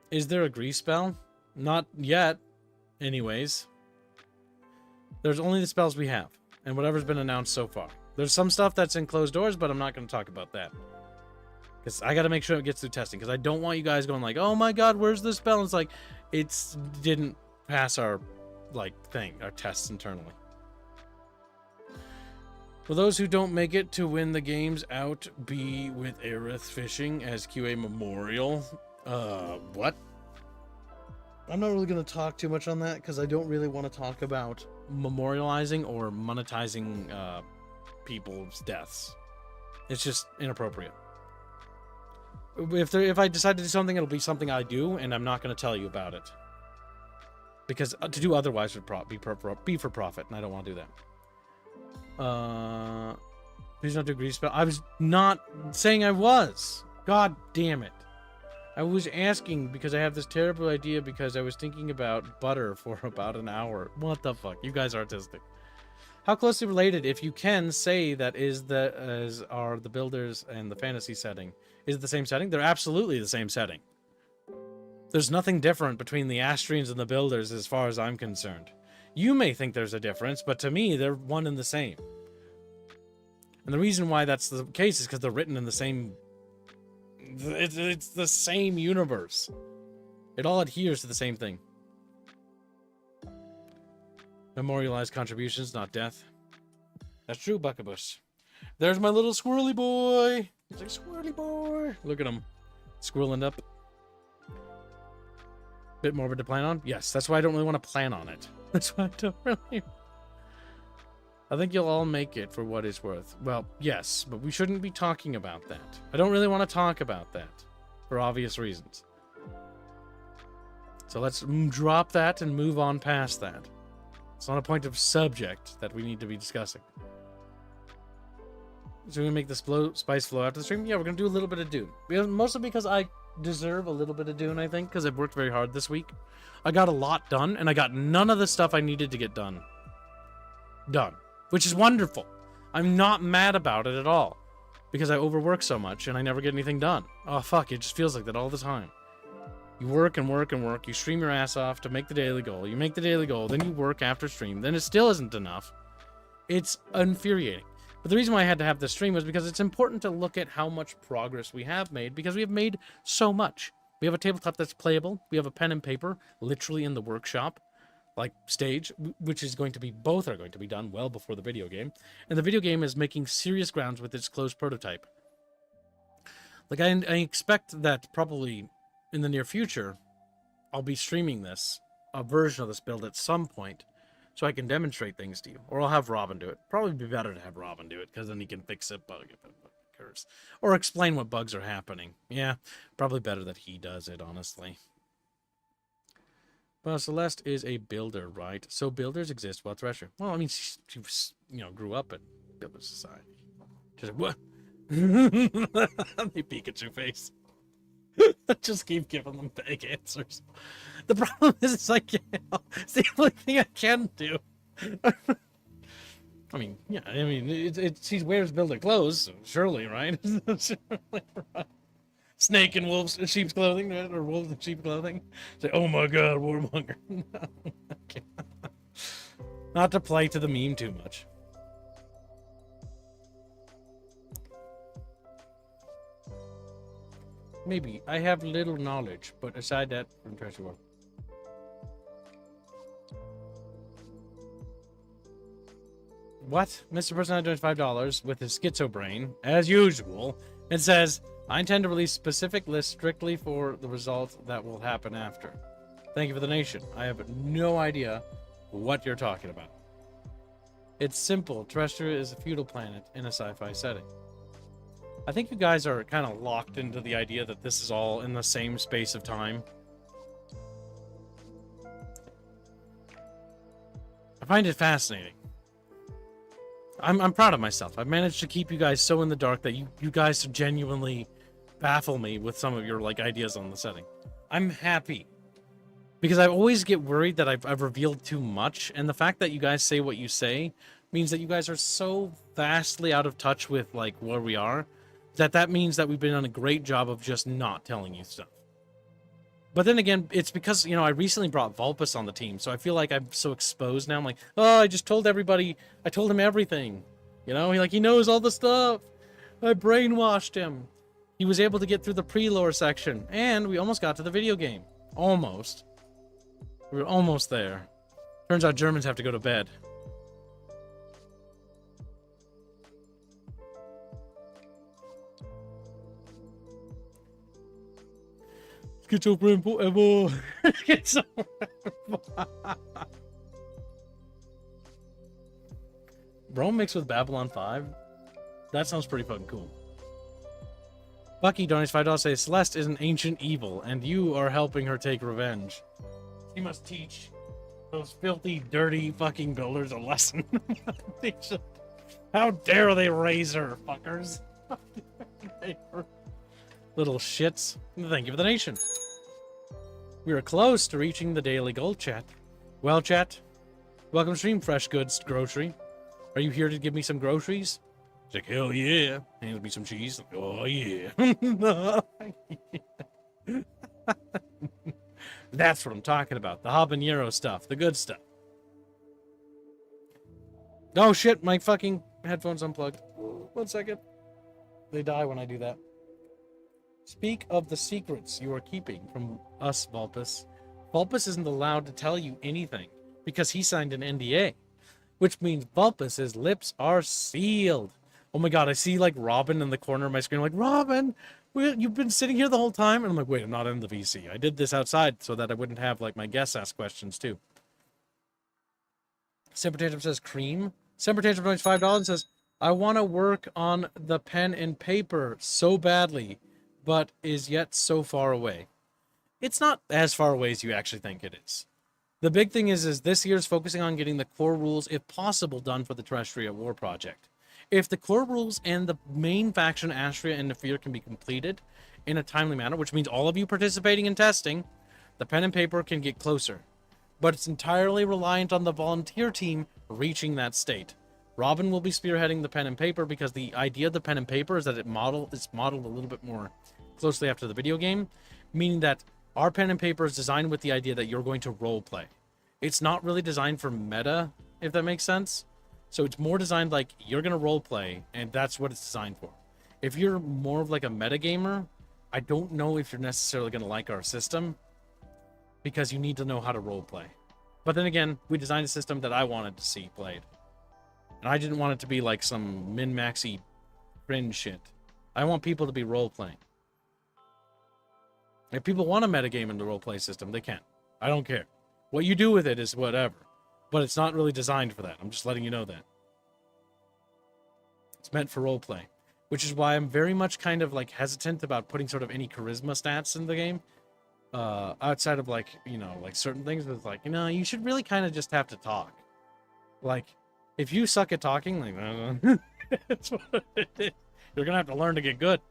Is there a grease spell? Not yet, anyways. There's only the spells we have, and whatever's been announced so far. There's some stuff that's in closed doors, but I'm not going to talk about that. Because I got to make sure it gets through testing, because I don't want you guys going like, oh my god, where's the spell? And it's like, it didn't pass our, our tests internally. For those who don't make it to win the games out, be with Aerith fishing as QA memorial. What? I'm not really going to talk too much on that, because I don't really want to talk about memorializing or monetizing people's deaths. It's just inappropriate. If I decide to do something, it'll be something I do, and I'm not going to tell you about it. Because to do otherwise would be for profit, and I don't want to do that. Please don't do grease spell. I was not saying I was. God damn it. I was asking because I have this terrible idea because I was thinking about butter for about an hour. What the fuck? You guys are artistic. How closely related, if you can say that are the builders and the fantasy setting? Is it the same setting? They're absolutely the same setting. There's nothing different between the Astrians and the builders as far as I'm concerned. You may think there's a difference, but to me, they're one and the same. And the reason why that's the case is because they're written in the same... It's the same universe. It all adheres to the same thing. Memorialized contributions, not death. That's true, Buckabush. There's my little squirrely boy. He's like, squirrely boy. Look at him. Squirreling up. Bit morbid to plan on? Yes, that's why I don't really want to plan on it. That's why I don't really... I think you'll all make it for what it's worth. Well, yes, but we shouldn't be talking about that. I don't really want to talk about that. For obvious reasons. So let's drop that and move on past that. It's not a point of subject that we need to be discussing. So we're going to make the spice flow after the stream? Yeah, we're going to do a little bit of Dune. Mostly because I deserve a little bit of Dune, I think, because I've worked very hard this week. I got a lot done, and I got none of the stuff I needed to get done. Which is wonderful. I'm not mad about it at all. Because I overwork so much, and I never get anything done. Oh, fuck, it just feels like that all the time. You work and work and work. You stream your ass off to make the daily goal. You make the daily goal, then you work after stream. Then it still isn't enough. It's infuriating. But the reason why I had to have this stream was because it's important to look at how much progress we have made, because we have made so much. We have a tabletop that's playable. We have a pen and paper, literally in the workshop, stage, which is going to be, both are going to be done well before the video game. And the video game is making serious grounds with its closed prototype. I expect that probably in the near future, I'll be streaming a version of this build at some point, so I can demonstrate things to you. Or I'll have Robin do it. Probably be better to have Robin do it, because then he can fix it, bug if it occurs. Or explain what bugs are happening. Yeah, probably better that he does it, honestly. Well, Celeste is a builder, right? So builders exist while Thresher. Well, I mean, she grew up in Builder Society. She's like, what? The Pikachu face. Just keep giving them vague answers. The problem is I can't. It's the only thing I can do. I mean, yeah, I mean, she wears builder clothes, so surely, right? Surely, right? Snake in wolves in sheep's clothing, right? Or wolves in sheep's clothing. Say, oh my god, warmonger. Okay. Not to play to the meme too much. Maybe. I have little knowledge, but aside that, from treasure world. What? Mr. Personality donates $5 with his schizo brain, as usual, and says, I intend to release specific lists strictly for the result that will happen after. Thank you for the donation. I have no idea what you're talking about. It's simple. Terrestria is a feudal planet in a sci-fi setting. I think you guys are kind of locked into the idea that this is all in the same space of time. I find it fascinating. I'm proud of myself. I've managed to keep you guys so in the dark that you guys genuinely baffle me with some of your like ideas on the setting. I'm happy. Because I always get worried that I've revealed too much, and the fact that you guys say what you say means that you guys are so vastly out of touch with like where we are, that means that we've been on a great job of just not telling you stuff. But then again, it's because, you know, I recently brought Vulpus on the team, so I feel like I'm so exposed now. I'm like, oh, I just told everybody, I told him everything. You know, he knows all the stuff. I brainwashed him. He was able to get through the pre-lore section, and we almost got to the video game. Almost. We were almost there. Turns out Germans have to go to bed. Schizobrain forever. Rome mixed with Babylon 5? That sounds pretty fucking cool. Bucky donates $5 says Celeste is an ancient evil, and you are helping her take revenge. She must teach those filthy, dirty fucking builders a lesson. How dare they raise her, fuckers? Little shits. Thank you for the donation. We are close to reaching the daily goal, chat. Well, chat, welcome to stream, Fresh Goods Grocery. Are you here to give me some groceries? It's like, hell yeah. Hand me some cheese. Like, oh yeah. That's what I'm talking about. The habanero stuff. The good stuff. Oh shit, my fucking headphones unplugged. 1 second. They die when I do that. Speak of the secrets you are keeping from us, Vulpus. Vulpus isn't allowed to tell you anything because he signed an NDA, which means Vulpus's lips are sealed. Oh my god, I see like Robin in the corner of my screen. I'm like, Robin, you've been sitting here the whole time? And I'm like, wait, I'm not in the VC. I did this outside so that I wouldn't have like my guests ask questions too. Semper says cream. Semper donates $5 and says, I want to work on the pen and paper so badly, but is yet so far away. It's not as far away as you actually think it is. The big thing is this year's focusing on getting the core rules, if possible, done for the Terrestria War project. If the core rules and the main faction, Astria and Nefir, can be completed in a timely manner, which means all of you participating in testing, the pen and paper can get closer. But it's entirely reliant on the volunteer team reaching that state. Robin will be spearheading the pen and paper because the idea of the pen and paper is that it's modeled a little bit more closely after the video game, meaning that our pen and paper is designed with the idea that you're going to role play. It's not really designed for meta, if that makes sense. So it's more designed like you're going to role play, and that's what it's designed for. If you're more of like a meta gamer, I don't know if you're necessarily going to like our system because you need to know how to role play. But then again, we designed a system that I wanted to see played. And I didn't want it to be like some min-maxy cringe shit. I want people to be role playing. If people want to metagame in the roleplay system, they can. I don't care. What you do with it is whatever. But it's not really designed for that. I'm just letting you know that. It's meant for roleplay. Which is why I'm very much kind of like hesitant about putting sort of any charisma stats in the game. Outside of like, you know, like certain things with like, you know, you should really kind of just have to talk. Like, if you suck at talking, like, that's what it is. You're going to have to learn to get good.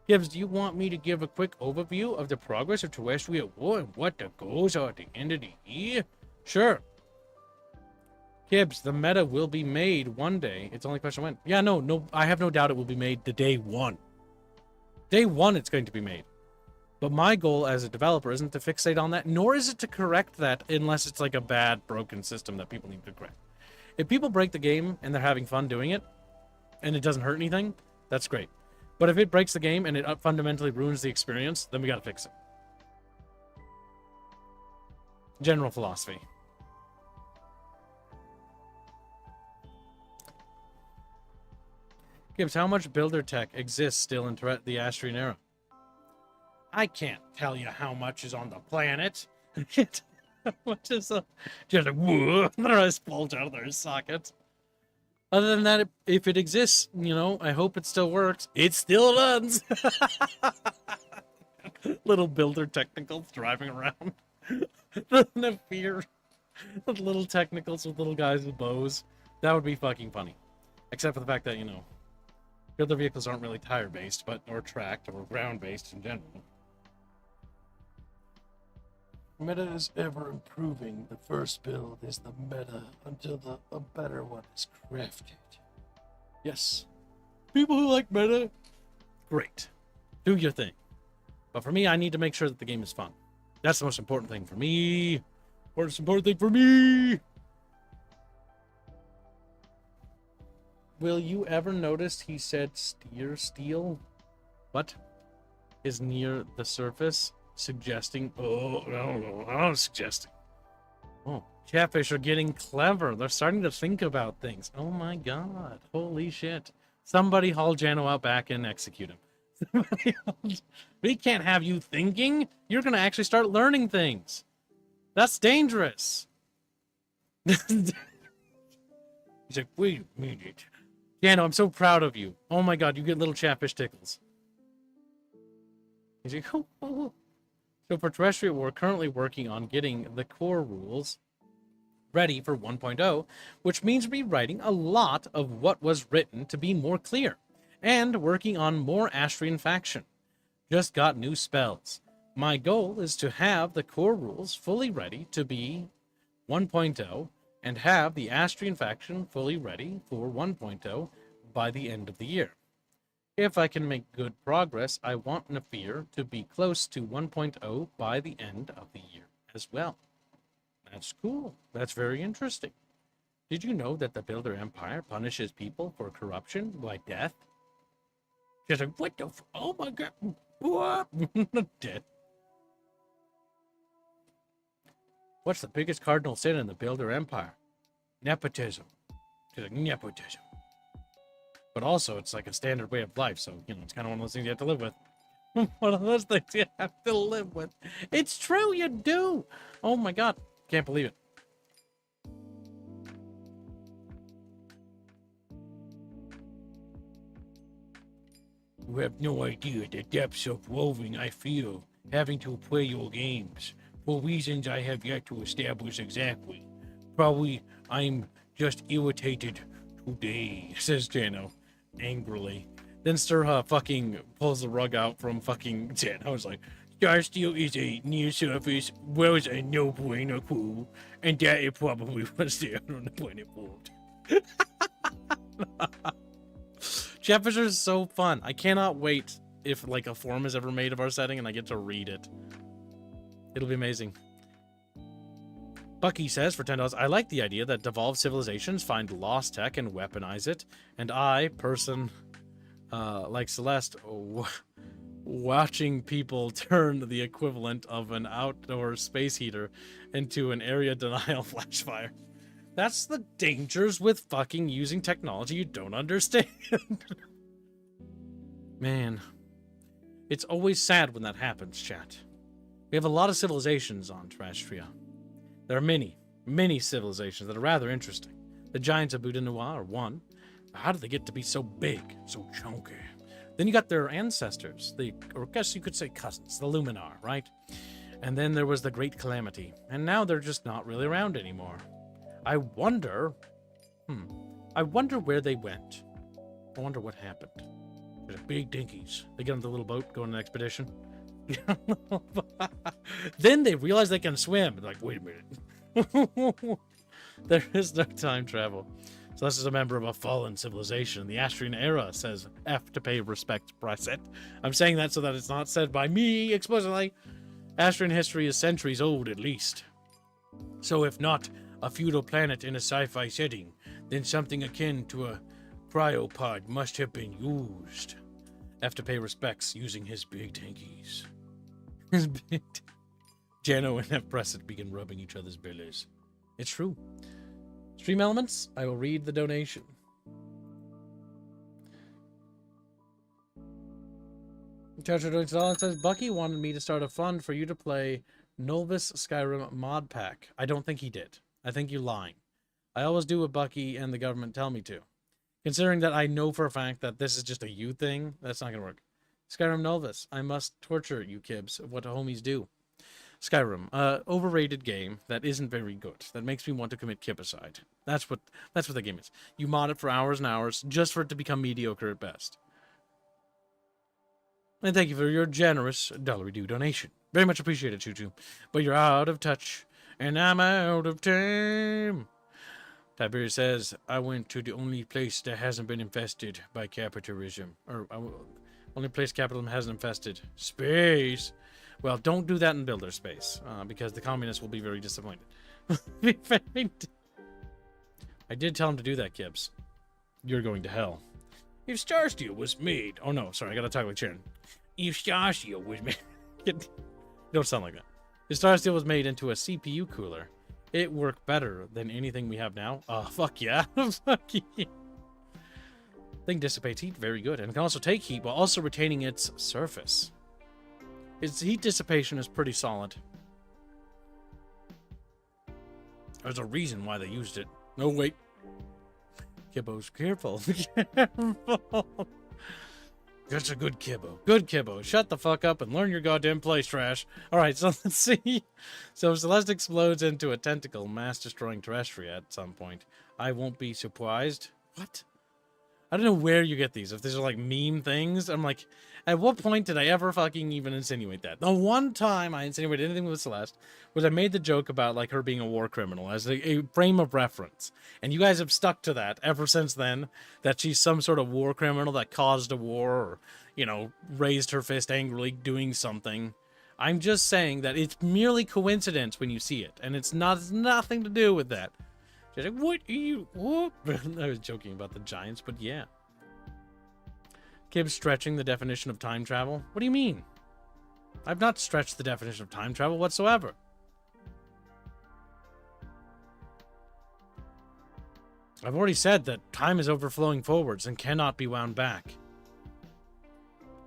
Gibbs, do you want me to give a quick overview of the progress of terrestrial war and what the goals are at the end of the year? Sure. Gibbs, the meta will be made one day. It's only a question when. Yeah, no, I have no doubt it will be made the day one. Day one it's going to be made. But my goal as a developer isn't to fixate on that, nor is it to correct that unless it's like a bad, broken system that people need to correct. If people break the game and they're having fun doing it, and it doesn't hurt anything, that's great. But if it breaks the game and it fundamentally ruins the experience, then we gotta fix it. General philosophy. Gibbs, how much builder tech exists still in the Astrian era? I can't tell you how much is on the planet. What is just like, whoa, their eyes bulge out of their sockets. Other than that, if it exists, you know, I hope it still works. It still runs. Little builder technicals driving around. No fear. Little technicals with little guys with bows. That would be fucking funny. Except for the fact that, you know, builder vehicles aren't really tire-based, but or tracked or ground-based in general. Meta is ever improving. The first build is the meta until a better one is crafted. Yes. People who like meta, great. Do your thing. But for me, I need to make sure that the game is fun. That's the most important thing for me. Most important thing for me. Will you ever notice he said steel? What? Is near the surface? Suggesting, oh, I don't know, I'm suggesting. Oh, catfish are getting clever. They're starting to think about things. Oh my god, holy shit. Somebody haul Jano out back and execute him. We can't have you thinking. You're gonna actually start learning things. That's dangerous. He's like, wait a minute. Jano, I'm so proud of you. Oh my god, you get little catfish tickles. He's like, oh. So for terrestrial, we're currently working on getting the core rules ready for 1.0, which means rewriting a lot of what was written to be more clear, and working on more Astrian faction. Just got new spells. My goal is to have the core rules fully ready to be 1.0, and have the Astrian faction fully ready for 1.0 by the end of the year. If I can make good progress, I want Nafir to be close to 1.0 by the end of the year as well. That's cool. That's very interesting. Did you know that the Builder Empire punishes people for corruption by death? Just like, what the oh my god. What? Dead. What's the biggest cardinal sin in the Builder Empire? Nepotism. Just like, nepotism. But also, it's like a standard way of life, so, you know, it's kind of one of those things you have to live with. One of those things you have to live with. It's true, you do! Oh my god, can't believe it. You have no idea the depths of loathing I feel having to play your games, for reasons I have yet to establish exactly. Probably I'm just irritated today, says Jano. Angrily. Then Sturha fucking pulls the rug out from fucking Jen. I was like, Starsteel is a near surface, was a no bueno clue, and that it probably was there on the planet formed. Catfish is so fun. I cannot wait if like a forum is ever made of our setting and I get to read it. It'll be amazing. Bucky says for $10, I like the idea that devolved civilizations find lost tech and weaponize it, and I, person like Celeste, watching people turn the equivalent of an outdoor space heater into an area denial flash fire. That's the dangers with fucking using technology you don't understand. Man, it's always sad when that happens, chat. We have a lot of civilizations on Terrestria. There are many civilizations that are rather interesting. The giants of Budinua are one. How did they get to be so big, so chunky? Then you got their ancestors, or I guess you could say cousins, the Luminar, right? And then there was the Great Calamity, and now they're just not really around anymore. I wonder where they went. I wonder what happened. There's big dinkies. They get on the little boat, go on an expedition. Then they realize they can swim. They're like, wait a minute. There is no time travel. Celeste is a member of a fallen civilization in the Astrian era, says F to pay respect, Brexit. I'm saying that so that it's not said by me explicitly. Astrian history is centuries old, at least. So if not a feudal planet in a sci-fi setting, then something akin to a cryopod must have been used. F to pay respects using his big tankies. His big... Jano and F Brexit begin rubbing each other's bellies. It's true. Stream elements, I will read the donation. $2 says, Bucky wanted me to start a fund for you to play Nulvis Skyrim mod pack. I don't think he did. I think you're lying. I always do what Bucky and the government tell me to. Considering that I know for a fact that this is just a you thing, that's not going to work. Skyrim Nulvis, I must torture you kibs of what the homies do. Skyrim, overrated game that isn't very good. That makes me want to commit kibicide. That's what the game is. You mod it for hours and hours just for it to become mediocre at best. And thank you for your generous $1 donation. Very much appreciated, Choo-Choo. But you're out of touch, and I'm out of time. Tiberius says, I went to the only place that hasn't been infested by capitalism. Or, only place capitalism hasn't infested. Space. Well, don't do that in builder space, because the communists will be very disappointed. I did tell him to do that, Gibbs. You're going to hell. If Star Steel was made... Oh, no, sorry, I gotta talk like Sharon. If Star Steel was made... Don't sound like that. If Star Steel was made into a CPU cooler, it worked better than anything we have now. Oh, fuck yeah. Fuck yeah. Thing dissipates heat very good, and can also take heat while also retaining its surface. Its heat dissipation is pretty solid. There's a reason why they used it. No, wait. Kibbo's careful. Careful. That's a good Kibbo. Good Kibbo. Shut the fuck up and learn your goddamn place, trash. Alright, so let's see. So if Celeste explodes into a tentacle, mass-destroying terrestria at some point, I won't be surprised. What? I don't know where you get these. If these are like meme things, I'm like, at what point did I ever fucking even insinuate that? The one time I insinuated anything with Celeste was I made the joke about like her being a war criminal as a frame of reference. And you guys have stuck to that ever since then, that she's some sort of war criminal that caused a war or, you know, raised her fist angrily doing something. I'm just saying that it's merely coincidence when you see it. And it's nothing to do with that. She's like, what are you... What? I was joking about the Giants, but yeah. Kib's stretching the definition of time travel? What do you mean? I've not stretched the definition of time travel whatsoever. I've already said that time is overflowing forwards and cannot be wound back.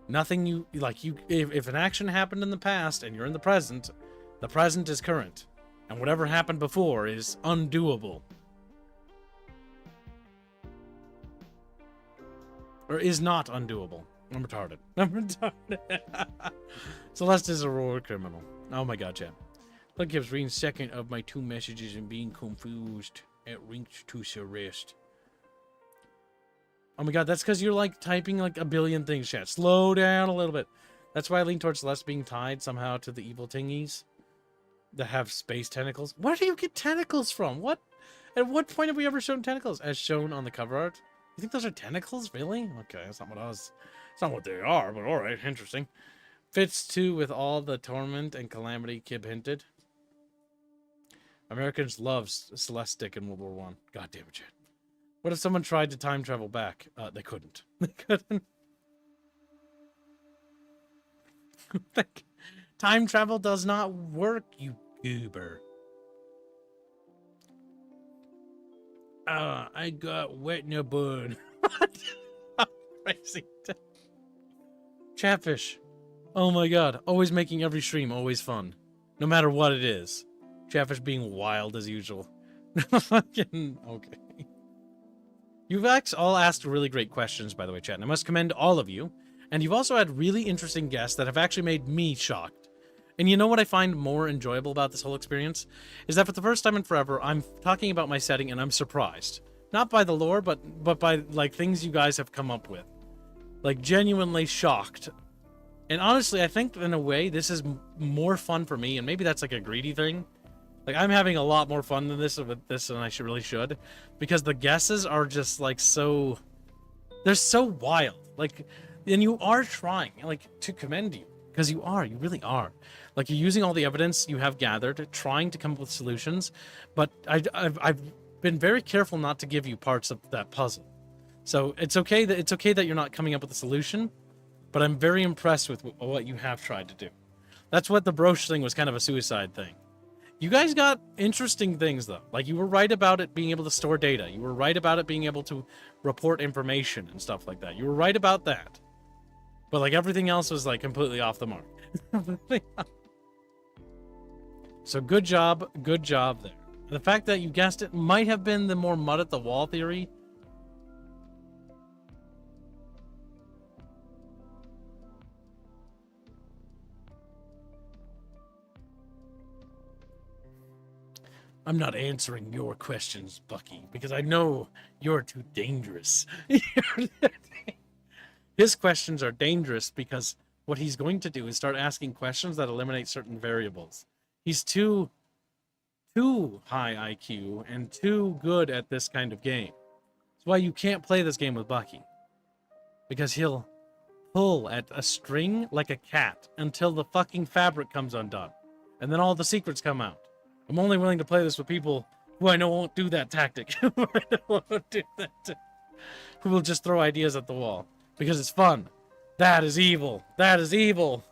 Nothing you... Like, you... If an action happened in the past and you're in the present is current. And whatever happened before is undoable. Or is not undoable. I'm retarded. I'm retarded. Celeste is a war criminal. Oh my god, Chad. Look, gives reading second of my 2 messages and being confused. It reached to arrest. Oh my god, that's because you're like typing like a billion things, Chad. Slow down a little bit. That's why I lean towards Celeste being tied somehow to the evil tingies that have space tentacles. Where do you get tentacles from? What? At what point have we ever shown tentacles? As shown on the cover art? You think those are tentacles? Really? Okay, that's not what I was... It's not what they are, but alright, interesting. Fits too with all the torment and calamity Kib hinted. Americans loved Celeste stick in World War One. God damn it, Chad. What if someone tried to time travel back? They couldn't. They couldn't. Time travel does not work, you goober. I got wet in a bun. What? Crazy. Chatfish. Oh my god. Always making every stream always fun. No matter what it is. Chatfish being wild as usual. Okay. You've all asked really great questions, by the way, chat. And I must commend all of you. And you've also had really interesting guests that have actually made me shocked. And you know what I find more enjoyable about this whole experience? Is that for the first time in forever, I'm talking about my setting and I'm surprised. Not by the lore, but by, like, things you guys have come up with. Like, genuinely shocked. And honestly, I think in a way, this is more fun for me, and maybe that's like a greedy thing. Like, I'm having a lot more fun than this with this than I should, because the guesses are just like so, they're so wild. Like, and you are trying, like, to commend you, because you really are. Like, you're using all the evidence you have gathered, trying to come up with solutions, but I've been very careful not to give you parts of that puzzle. So it's okay that you're not coming up with a solution, but I'm very impressed with what you have tried to do. That's what the brooch thing was, kind of a suicide thing. You guys got interesting things, though. Like, you were right about it being able to store data. You were right about it being able to report information and stuff like that. You were right about that. But, like, everything else was, like, completely off the mark. So, good job there. The fact that you guessed it might have been the more mud at the wall theory. I'm not answering your questions, Bucky, because I know you're too dangerous. His questions are dangerous because what he's going to do is start asking questions that eliminate certain variables. He's too high IQ and too good at this kind of game. That's why you can't play this game with Bucky. Because he'll pull at a string like a cat until the fucking fabric comes undone. And then all the secrets come out. I'm only willing to play this with people who I know won't do that tactic. Who will just throw ideas at the wall. Because it's fun. That is evil. That is evil.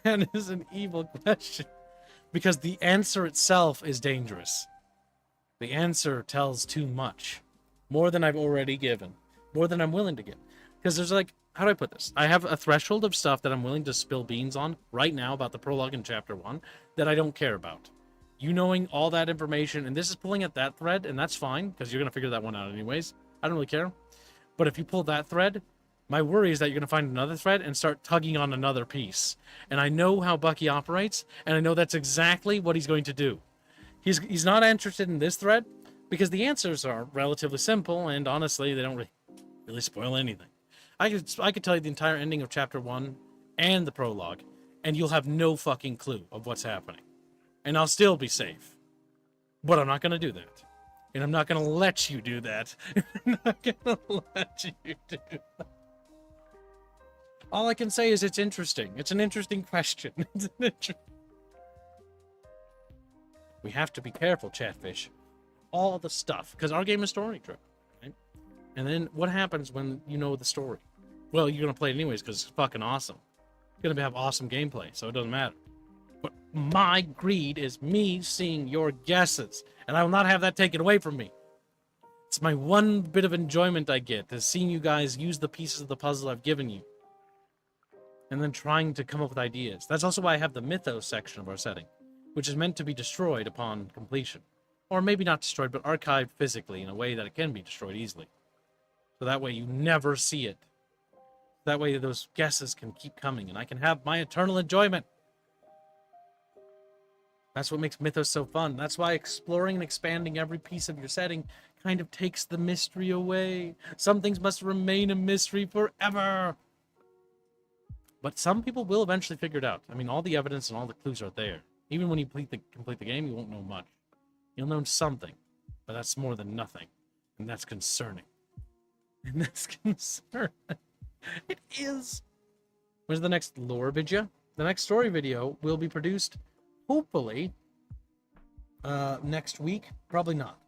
That is an evil question. Because the answer itself is dangerous. The answer tells too much. More than I've already given. More than I'm willing to give. Because there's like, how do I put this? I have a threshold of stuff that I'm willing to spill beans on right now about the prologue in chapter 1 that I don't care about. You knowing all that information, and this is pulling at that thread, and that's fine, because you're going to figure that one out anyways. I don't really care. But if you pull that thread, my worry is that you're going to find another thread and start tugging on another piece. And I know how Bucky operates, and I know that's exactly what he's going to do. He's not interested in this thread, because the answers are relatively simple, and honestly, they don't really spoil anything. I could tell you the entire ending of chapter 1 and the prologue, and you'll have no fucking clue of what's happening. And I'll still be safe. But I'm not going to do that. And I'm not going to let you do that. I'm not going to let you do that. All I can say is it's interesting. It's an interesting question. We have to be careful, Chatfish. All the stuff. Because our game is story-driven. Right? And then what happens when you know the story? Well, you're going to play it anyways because it's fucking awesome. It's going to have awesome gameplay, so it doesn't matter. But my greed is me seeing your guesses, and I will not have that taken away from me. It's my one bit of enjoyment I get, is seeing you guys use the pieces of the puzzle I've given you, and then trying to come up with ideas. That's also why I have the mythos section of our setting, which is meant to be destroyed upon completion. Or maybe not destroyed, but archived physically in a way that it can be destroyed easily. So that way you never see it. That way those guesses can keep coming, and I can have my eternal enjoyment. That's what makes Mythos so fun. That's why exploring and expanding every piece of your setting kind of takes the mystery away. Some things must remain a mystery forever. But some people will eventually figure it out. I mean, all the evidence and all the clues are there. Even when you complete the game, you won't know much. You'll know something, but that's more than nothing. And that's concerning. And that's concerning. It is. When's the next lore video? The next story video will be produced hopefully next week. Probably not.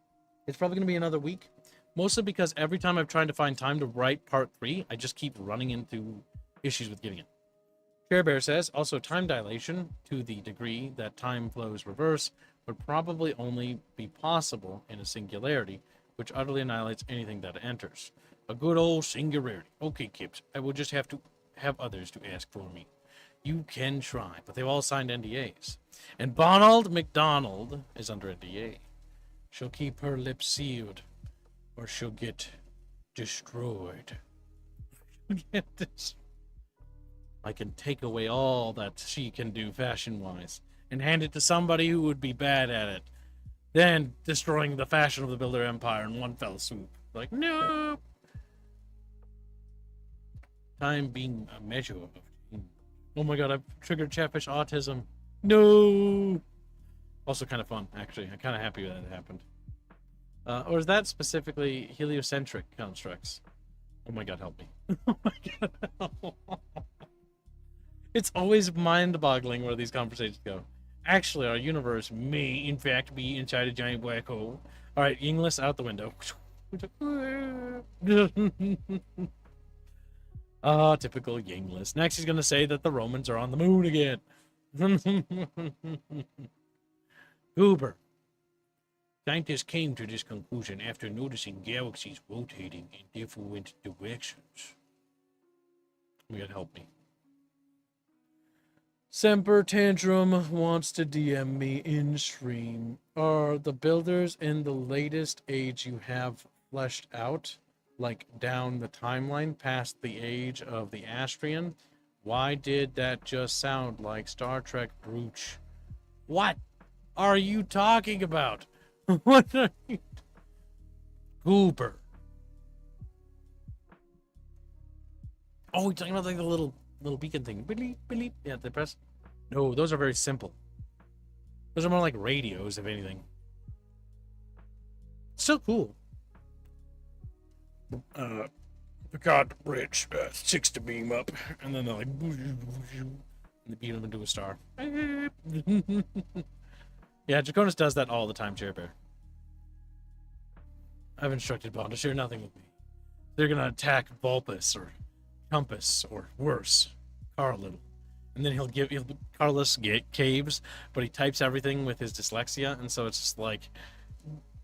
It's probably going to be another week. Mostly because every time I've tried to find time to write part 3, I just keep running into issues with getting it. Care Bear says, also time dilation to the degree that time flows reverse would probably only be possible in a singularity, which utterly annihilates anything that enters. A good old singularity. Okay, Kips, I will just have to have others to ask for me. You can try, but they've all signed NDAs. And Bonald McDonald is under NDA. She'll keep her lips sealed, or she'll get destroyed. I can take away all that she can do fashion-wise and hand it to somebody who would be bad at it. Then destroying the fashion of the Builder Empire in one fell swoop. Like, no! Time being a measure of change. Oh my god, I've triggered Chatfish autism. No! Also kind of fun, actually. I'm kind of happy that it happened. Or is that specifically heliocentric constructs? Oh my god, help me. Oh my god. It's always mind-boggling where these conversations go. Actually, our universe may, in fact, be inside a giant black hole. Alright, English out the window. Ah, typical Yinglis. Next, he's going to say that the Romans are on the moon again. Goober. Scientists came to this conclusion after noticing galaxies rotating in different directions. You gotta help me. Semper Tantrum wants to DM me in stream. Are the builders in the latest age you have fleshed out, like down the timeline past the age of the Astrian? Why did that just sound like Star Trek Brooch? What are you talking about? What are you... Goober. Oh, you're talking about like the little beacon thing. Beep, beep. Yeah, they press. No, those are very simple. Those are more like radios, if anything. Still cool. Got Rich 6 to beam up, and then they're like, and they beam them into a star. Yeah, Draconis does that all the time, Chair Bear. I've instructed Bond to share nothing with me. They're gonna attack Vulpus or Compass or worse, Carlin. And then Carlos caves, but he types everything with his dyslexia, and so it's just like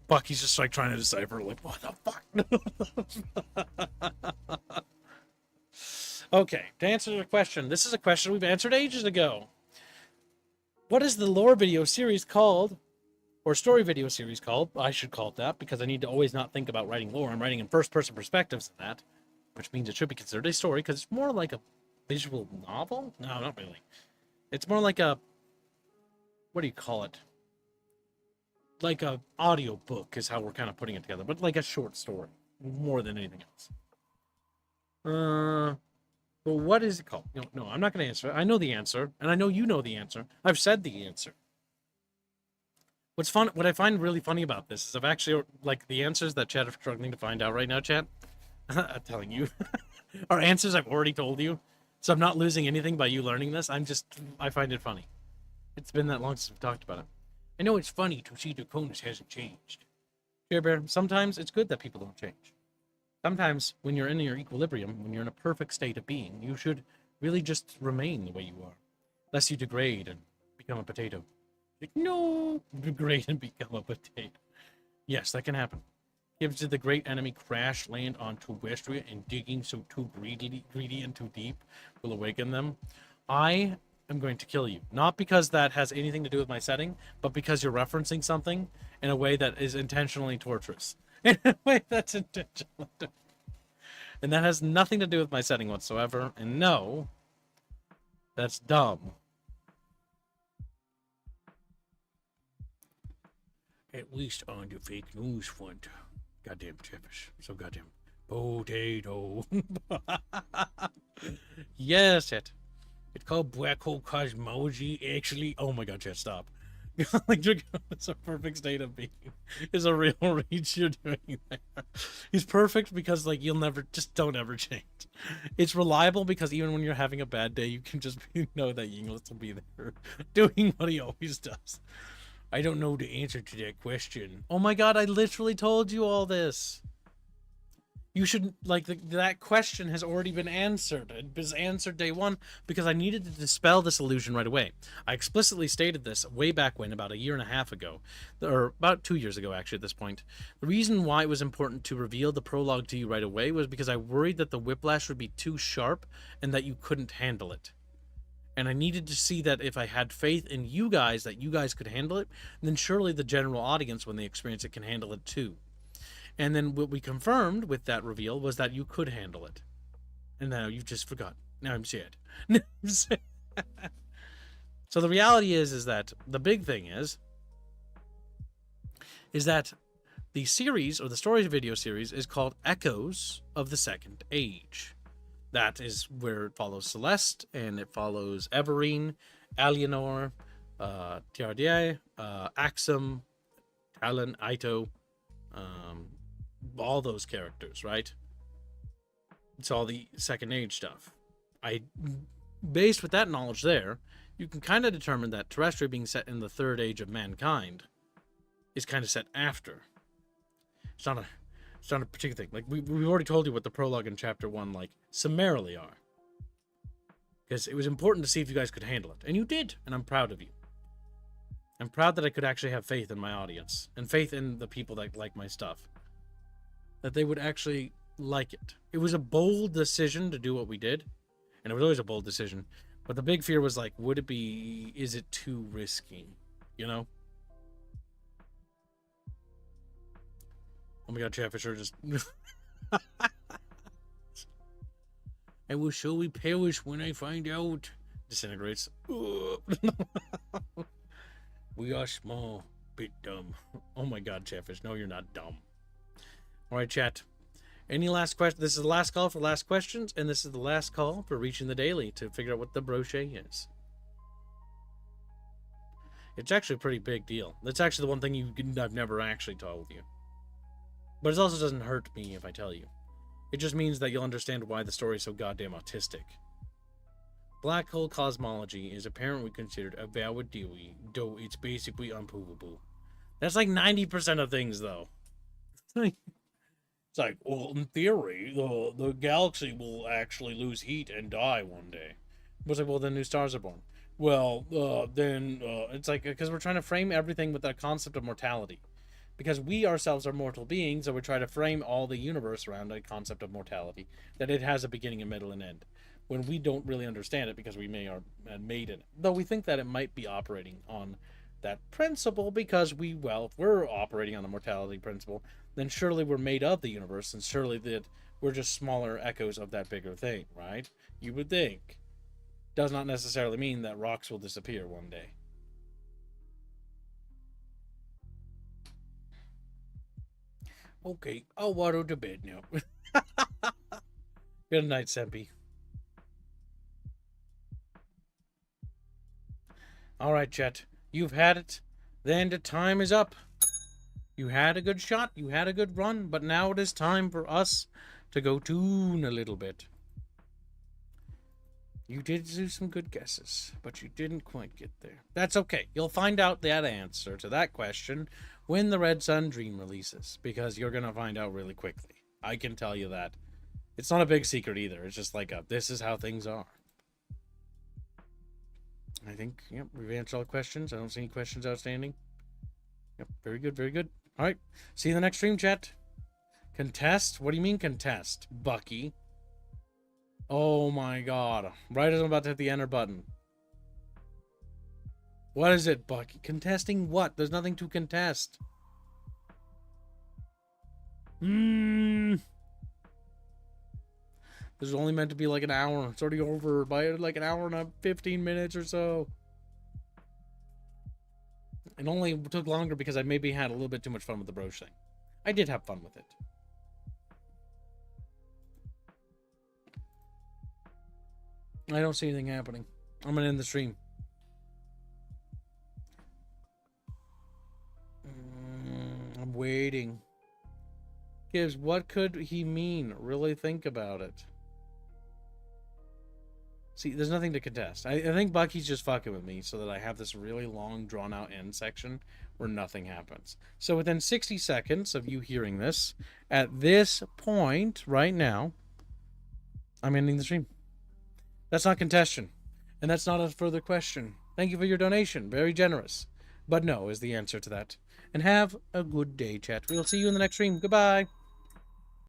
Bucky's just like trying to decipher, like, what the fuck? Okay, to answer the question, this is a question we've answered ages ago. What is the lore video series called? Or story video series called? I should call it that, because I need to always not think about writing lore. I'm writing in first-person perspectives in that, which means it should be considered a story, because it's more like a visual novel? No, not really. It's more like a... What do you call it? Like a audio book is how we're kind of putting it together, but like a short story, more than anything else. But what is it called? No, I'm not going to answer it. I know the answer, and I know you know the answer. I've said the answer. What's fun? What I find really funny about this is I've actually, like, the answers that chat are struggling to find out right now, chat. I'm telling you, are answers I've already told you. So I'm not losing anything by you learning this. I find it funny. It's been that long since we've talked about it. I know it's funny to see Draconis hasn't changed. Bear Bear, sometimes it's good that people don't change. Sometimes, when you're in your equilibrium, when you're in a perfect state of being, you should really just remain the way you are. Lest you degrade and become a potato. Like, no! Degrade and become a potato. Yes, that can happen. If did the great enemy crash land on Terrestria and digging so too greedy and too deep will awaken them, I am going to kill you. Not because that has anything to do with my setting, but because you're referencing something in a way that is intentionally torturous. In a way that's intentional. And that has nothing to do with my setting whatsoever. And no, that's dumb. At least on the fake news front. Goddamn Chatfish. So goddamn potato. Yes, it's called black hole cosmology. Actually, oh my god, chat, stop. Like, it's a perfect state of being. Is a real reach you're doing there. He's perfect because, like, don't ever change. It's reliable because even when you're having a bad day, you can just know that Yinglis will be there doing what he always does. I don't know the answer to that question. Oh my god, I literally told you all this. You should, like, that question has already been answered. It was answered day one because I needed to dispel this illusion right away. I explicitly stated this way back when, about a year and a half ago, or about 2 years ago, actually, at this point. The reason why it was important to reveal the prologue to you right away was because I worried that the whiplash would be too sharp and that you couldn't handle it. And I needed to see that if I had faith in you guys, that you guys could handle it, then surely the general audience, when they experience it, can handle it too. And then what we confirmed with that reveal was that you could handle it. And now you've just forgotten. Now I'm sad. So the reality is that the big thing is that the series, or the stories video series, is called Echoes of the Second Age. That is where it follows Celeste, and it follows Everine, Alienor, Tierdier, Axum, Talon, Ito, um, all those characters, right? It's all the Second Age stuff. Based with that knowledge there, you can kind of determine that Terrestrial being set in the Third Age of Mankind is kind of set after. It's not a particular thing. Like we've already told you what the prologue in chapter 1 like summarily are. Because it was important to see if you guys could handle it. And you did, and I'm proud of you. I'm proud that I could actually have faith in my audience and faith in the people that like my stuff. That they would actually like it. It was a bold decision to do what we did, and it was always a bold decision. But the big fear was like, is it too risky? You know? Oh my god, Chatfish are just... I will surely perish when I find out. Disintegrates. We are small, bit dumb. Oh my god, Chatfish. No, you're not dumb. Alright, chat. Any last question? This is the last call for last questions, and this is the last call for reaching the daily to figure out what the brochet is. It's actually a pretty big deal. That's actually the one thing I've never actually told you. But it also doesn't hurt me if I tell you. It just means that you'll understand why the story is so goddamn autistic. Black hole cosmology is apparently considered a valid theory, though it's basically unprovable. That's like 90% of things, though. It's like, well, in theory, the galaxy will actually lose heat and die one day. But it's like, well, then new stars are born. Well, it's like, because we're trying to frame everything with that concept of mortality. Because we ourselves are mortal beings, so we try to frame all the universe around a concept of mortality. That it has a beginning, a middle, and end. When we don't really understand it because we are made in it. Though we think that it might be operating on that principle because if we're operating on the mortality principle, then surely we're made of the universe, and surely that we're just smaller echoes of that bigger thing, right? You would think. Does not necessarily mean that rocks will disappear one day. Okay, I'll waddle to bed now. Good night, Sempi. Alright, Chet. You've had it. Then the time is up. You had a good shot. You had a good run. But now it is time for us to go tune a little bit. You did do some good guesses, but you didn't quite get there. That's okay. You'll find out that answer to that question when the Red Sun Dream releases, because you're going to find out really quickly. I can tell you that. It's not a big secret either. It's just like, this is how things are. I think, yep, we've answered all the questions. I don't see any questions outstanding. Yep, very good, very good. All right, see you in the next stream, chat. Contest? What do you mean contest? Bucky. Oh my god. Right as I'm about to hit the enter button. What is it, Bucky? Contesting what? There's nothing to contest. This is only meant to be like an hour. It's already over by like an hour and 15 minutes or so. It only took longer because I maybe had a little bit too much fun with the brooch thing. I did have fun with it. I don't see anything happening. I'm gonna end the stream. I'm waiting. Gibbs, what could he mean? Really think about it. See, there's nothing to contest. I think Bucky's just fucking with me so that I have this really long, drawn-out end section where nothing happens. So within 60 seconds of you hearing this, at this point, right now, I'm ending the stream. That's not contestation. And that's not a further question. Thank you for your donation. Very generous. But no is the answer to that. And have a good day, chat. We'll see you in the next stream. Goodbye.